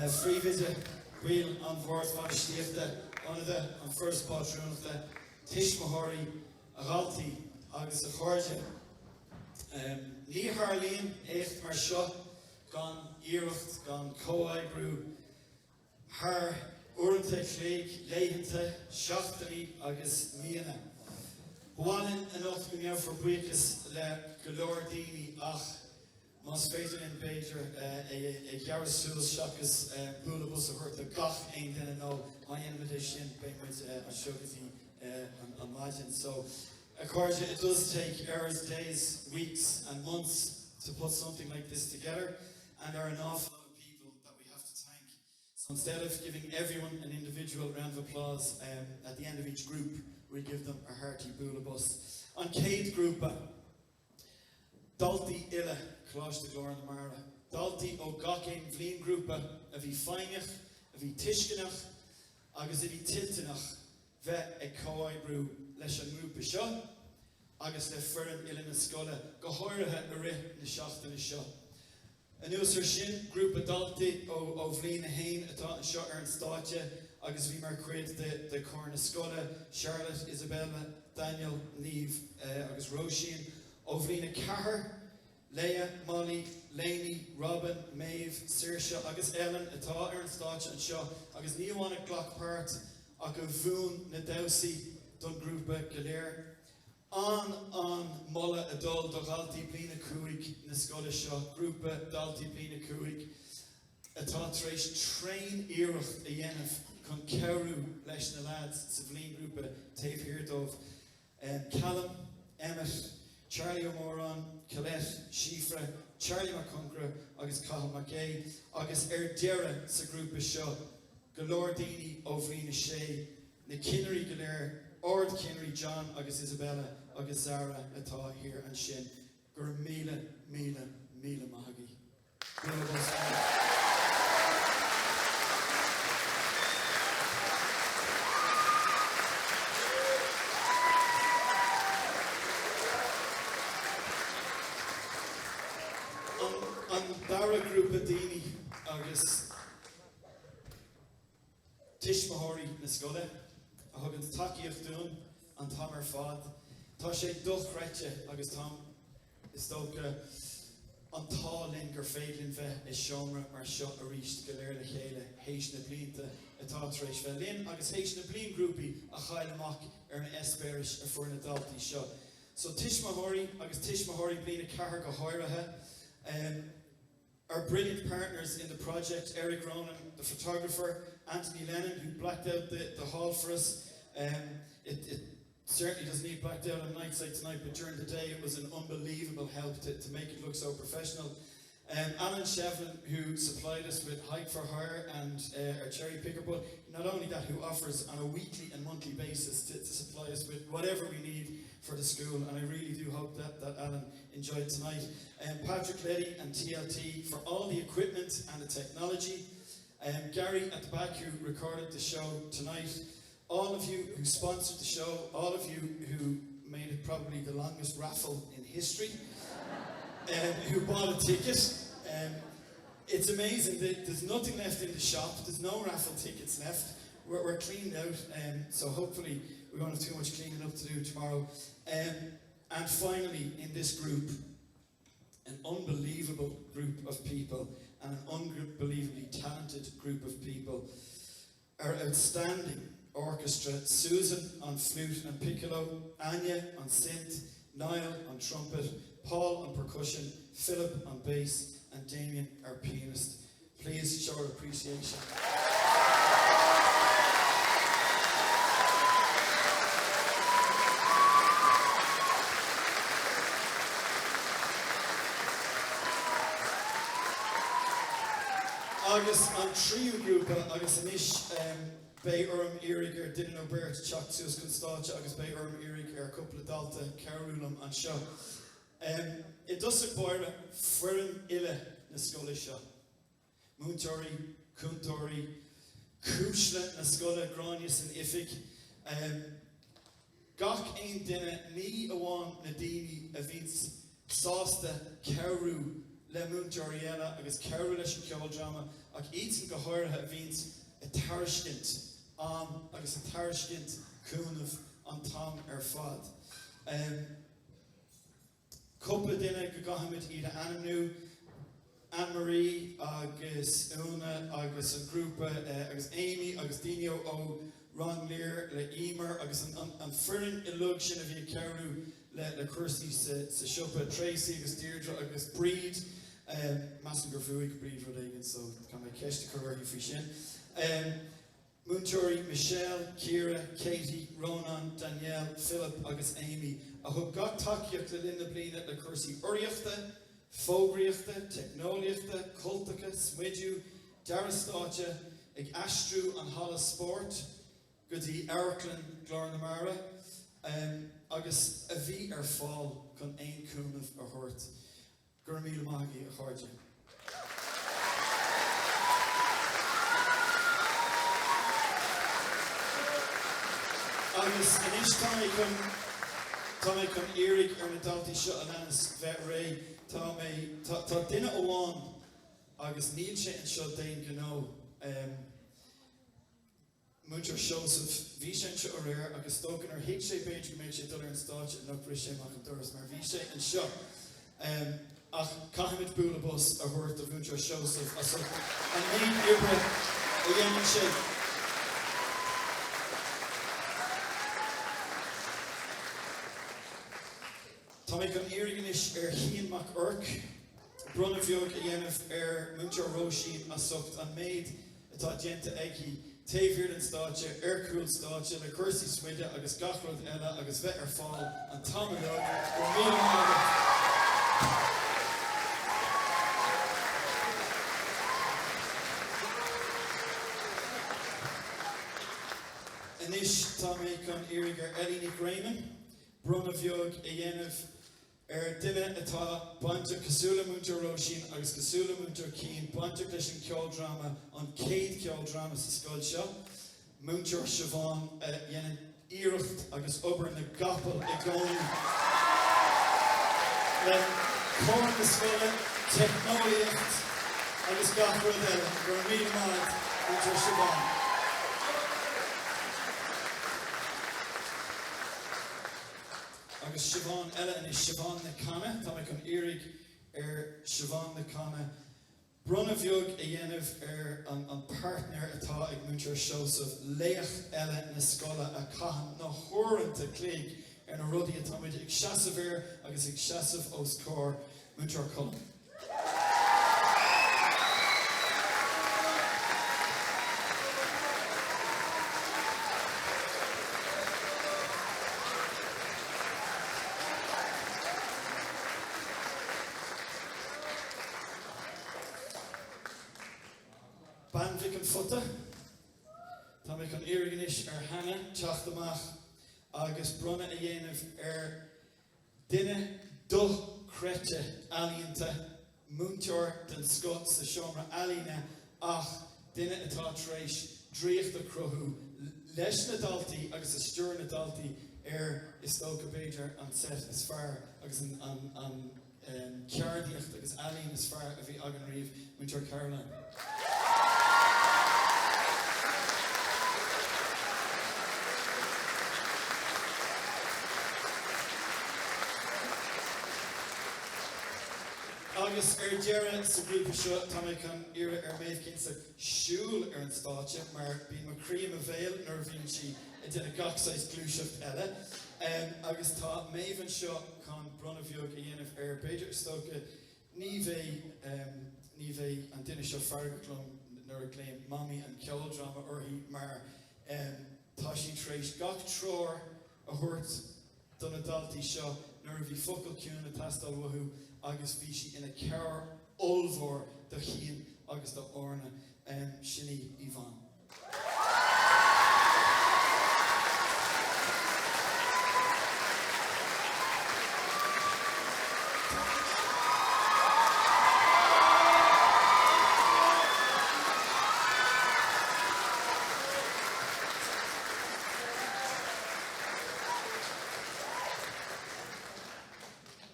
S22: free visit, wheel on fourth finish the another on first patron of the Tish Mahori, Agalti, agus a Chorja. Ní Harleen, echt mar seo, gan Irucht, gan Coai Brew, her Buailte, Chléig, Léitheanta, Seachtaí agus Míana. Bhuailinn an ocht go for buchas le go leor daoine ach Mas féidir in Beidir a ghearras súlas seachas búlabus a chuirta gach aon duine nó haonimid sin beimid a seogadtí an maidin. So, of course, it does take hours, days, weeks and months to put something like this together, and there are an awful lot of people that we have to thank. So instead of giving everyone an individual round of applause at the end of each group, we give them a hearty búlabus. An céad grúpa, Daltaí Ille, Cláiste Glór na Mara. Daltaí ó gacéin bhliain grúpa a bhí fáineach, a bhí tuiscinach, agus a bhí tiltinach, bheith ag comhaidhrú leis an grúpa seo, agus le foireann Ille na scoile go háirithe a rith na seachtaine seo. Anuas ar sin, grúpa Daltaí ó bhliain na hain atá an seo ar an stáite, agus bhí mar cuid de cór na scoile, Charlotte, Isabella, Daniel, Niamh, agus Roisin, ó bhliain na chathair, Leia, Molly, Lainey, Robin, Maeve, Saoirse agus Ellen atá ar an stáite an seo, agus ní amháin ghlach páirt ach go bhún na damsaí don grúpa go léir. An molla a dul do Daltaí bliana cuaig na scoile seo, grúpa Daltaí bliana cuaig atá tar éis trein iirecht a dhéanamh chun ceadú leis na lads sa bhliain grúpa taobh hirdómh. Callum, Emmett, Charlie O'Moran, Colette, Shifra, Charlie McCuncra, agus Cathal McGay, agus deire sa grúpa seo, go leor daoine ó bhliain na sé, na Kinnery go léir, Ord Kinnery, John, agus Isabella, agus Zara atá here an sin. Gur míle maithagí. An dara grúpa daoine agus Tishmahori na scoile, a thugann takeíocht dún an tam ar fad. Tá sé duchreite agus tam is tóca an tálinn gur féidirlinn bheith is seomra mar seo a ríist go léir le chéile héis na blianta atá tar éis bheith linn agus héis na blian grúpaí a chail amach ar na espéiris a fuair na Daltaí seo. So Tishmahori agus Tishmahori bliana chathair go háirithe. Our brilliant partners in the project, Eric Ronan, the photographer, Anthony Lennon, who blacked out the hall for us. It certainly doesn't need blacked out on nights like tonight, but during the day it was an unbelievable help to make it look so professional. Alan Shevlin, who supplied us with Hike for Hire and our cherry picker, but not only that, who offers on a weekly and monthly basis to supply us with whatever we need for the school, and I really do hope that Alan enjoyed tonight. Patrick Leddy and TLT for all the equipment and the technology. Gary at the back who recorded the show tonight. All of you who sponsored the show, all of you who made it probably the longest raffle in history, who bought a ticket. It's amazing that there's nothing left in the shop, there's no raffle tickets left. We're cleaned out, so hopefully we won't have too much cleaning up to do tomorrow. And finally, in this group, an unbelievable group of people and an unbelievably talented group of people. Our outstanding orchestra, Susan on flute and piccolo, Anya on synth, Niall on trumpet, Paul on percussion, Philip on bass, and Damien, our pianist. Please show our appreciation. Agus an trio grúpa agus inis Bei Éireag ar Duine ó Beirt teacht suas chun státe agus Bei Éireag ar cúpla Dalta cearúlam an seo. I dosach báire fuireann Ille na scoile seo. Múntóirí, cúntóirí, cúisle na scoile Gráinne san Ifig. Gach aon duine ní amháin na daoine a bhín sásta cearú le múntóirí eile agus cearú leis an Ceoldráma ach ítan go háirithe a bhín a taircint agus a taircint cúnamh an tam ar fad. Cúpla duine go gahamid iad a animnú. Anne-Marie, agus Una, agus an grúpa, agus Amy, agus Dino ó Ron Lear, le Emer, agus an furnin ilug sin a bhí cearú le Kirsty sa siopa, Tracy, agus Deirdre, agus Breed, Masan gur fuig Breed rud aigen, so can I ceist a curry fi sin. Munturi, Michelle, Kira, Katie, Ronan, Danielle, Philip, agus Amy. A thug gach takeíocht le linna bliana le Kirsty Uriachta, Fógraíochta, Technoliachta, Cultacha, Smidú, Darastáte, ag Astrú an Hala Sport, go dtí Airclan Glárnamara, agus a bhí ar fáil chun aon cúnamh a thuirt. Gur míle maithí a cháirde. Agus inis tá mé chun éirigh ar na daltaí seo an anas bheith ré, tá duine amháin agus níl sé an seo daon gnó. Muintear Joseph, bhí sé an seo ar air agus tógan ar hiic sé beidir go méid sé dul ar an stáit nach bhrí sé amach an doras, mar bhí sé an seo. Ach caiimiid búla bus a thuirt a Muintear Joseph as an éon ibre a dhéanann sé. Tá mé chun éirigh ar Chian Mac Urk, brunna bheog a dhéanamh ar Muintear Róisín a sucht an méid atá déanta aici taobhír an státe, aircúil státe, le Kirsty Swide agus gachrod eile agus bheith ar fáil an tamadóg go míle mágad. Inis tá mé chun éirigh ar Ellie Grayman, brunna bheog a dhéanamh ar duine atá bainte cosúla Muintear Róisín agus cosúla Muintear Cín, bainte leis an ceoldráma an céad ceoldráma sa scoil seo. Muintear Siobhan dhéanann iirecht agus obair na gapal i gcónaí. Le cór na scoile, technoliacht agus gachrad eile gur míle mágad Muintear Siobhan. Agus Siobhan eile is Siobhan na Canna, tá mé chun éirigh ar Siobhan na Canna. Brunna bheog a dhéanamh ar an partner atá ag Muintear Joseph, léach eile na scoile a caitheann na hóranta clíg ar na rudaí atá muid ag seasamh ar agus ag seasamh os cór Muintear Cullen. Banvic an futta, tá mé chun éirigh ar Hannah teacht amach agus brunna a dhéanamh ar duine crete alíonnta Muintear den Scot sa seomra alíne ach duine atá tréis dríocht a cruthú leis na daltaí agus a stúr na daltaí ar is tóca beidir an set is fearr agus an ceardíocht agus alín is fearr a bhí agan riomh Muintear Caroline. Agus dearad sa grúpa seo tá mé chun iarraidh ar méid cinnte siúil ar an státe, mar bhíonn mo críam a bhéal nar bhíonn si i dtí gachsáis glúiseacht eile. Agus tá méhann seo chun brunna bheog a dhéanamh ar beidir stócha ní bheith an duine seo fargachlum nar a gléim mami an ceoldráma orthaí, mar tá sí tréis gach tróir a thuirt donna daltaí seo nar a bhí focail ciúin na tastal wathú agus bhí si ina cear olmhór do Chian agus do orna sinní Ivan.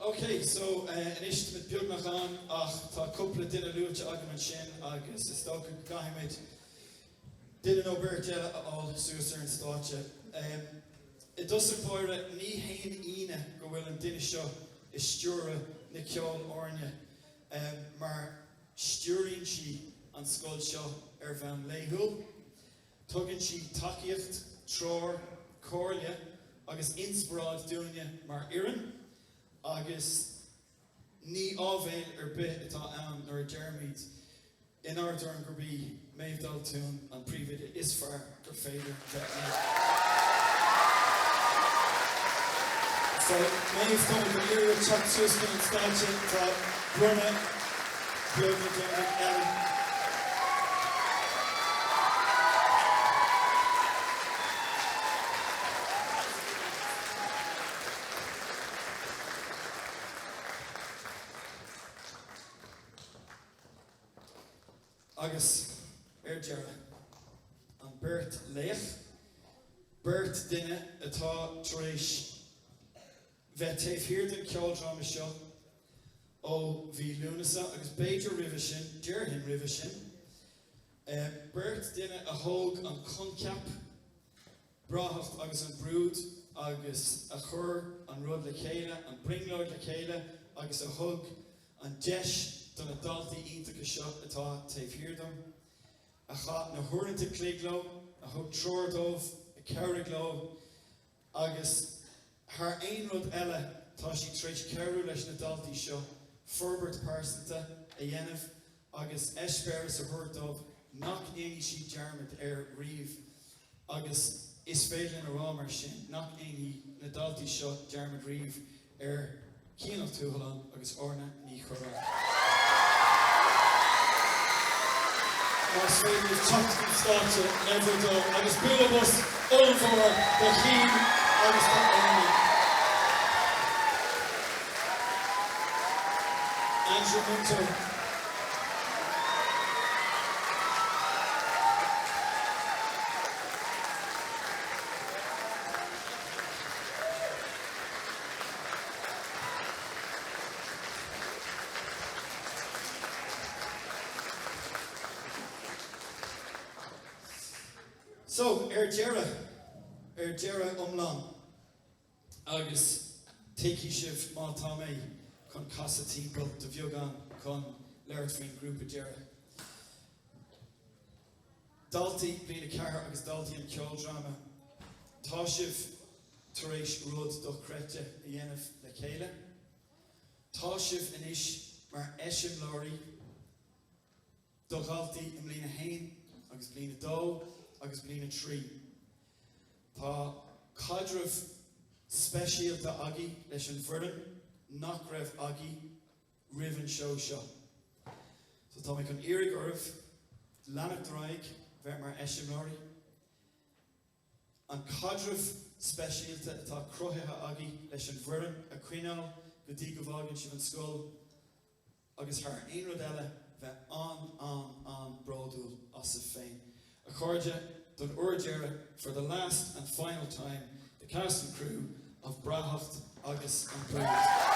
S22: Okay, so inis mit beagnach an ach tá cúpla duine luaite agam an sin agus is tóca gaiimiid duine nó beirteile aáil suas ar an státe. I dosar póire ní haon ine go bhfuil an duine seo is stúra na ceol orne, mar Stúiríonn si an scoil seo bhean léithúil, tugann si tacaíocht, tróir, cóirle agus inspráid dúine mar ian, agus ní ábhéil bith atá ann nuair a dearmid in ardúin gur bí méhdal tún an príomhide is fearr gur féidir de So, méhdal gur iarú teach suascail an stáitse tá brunne Brúid Ellen. Agus Dearra an beirt léach, beirt duine atá tar éis bheith taobhthír den ceoldráma seo ó bhí lúnasa agus beidir ribh sin, dearhin ribh sin. Beirt duine a thóg an conceap, Breáthacht agus an Brúid agus a chur an rud le chéile, an bringleoid le chéile agus a thug an deis don a daltaí iontacha seo atá taobhthír dom. A cha na thuaireanta cléigló, a thug tróirdómh, a ceirgló, agus haar aon rud eile tá sí tréis ceirú leis na daltaí seo, forbert pásanta a dhéanamh agus eispéras a thuairdómh nach éí si dearmid riamh agus is féidir na rá mar sin nach éí na daltaí seo dearmid riamh cíanach túthalan agus orna ní chorá. Mas féidir teach an stáitse leibhardó agus bualabas ómhór do chin agus tá óna. Andrew Minto. So, Dearra umlán, agus teiki sibh má tá mé chun casa timpeall de bheagán chun leirt faoin grúpa Dearra. Daltaí bliana ceathair agus daltaí an ceoldráma. Tá sibh tar éis rud do chreite a dhéanamh le chéile. Tá sibh inis mar eisim láirí do galtaí im bliana hain agus bliana dó agus bliana trí. Tá caidreamh speisialta agaí leis an bhurdan nach raibh agaí roimh an seo seo. So tá mé chun iarraigh ormh leanach dráig bheith mar eisimláirí. An caidreamh speisialta atá cruthaithe agaí leis an bhurdan a cuineáil go dtí go bhágann sibh an scoil agus thar aon rud eile bheith an bródúil as a féin. A chuirde don Dearra for the last and final time, the cast and crew of Breáthacht agus an Brúid.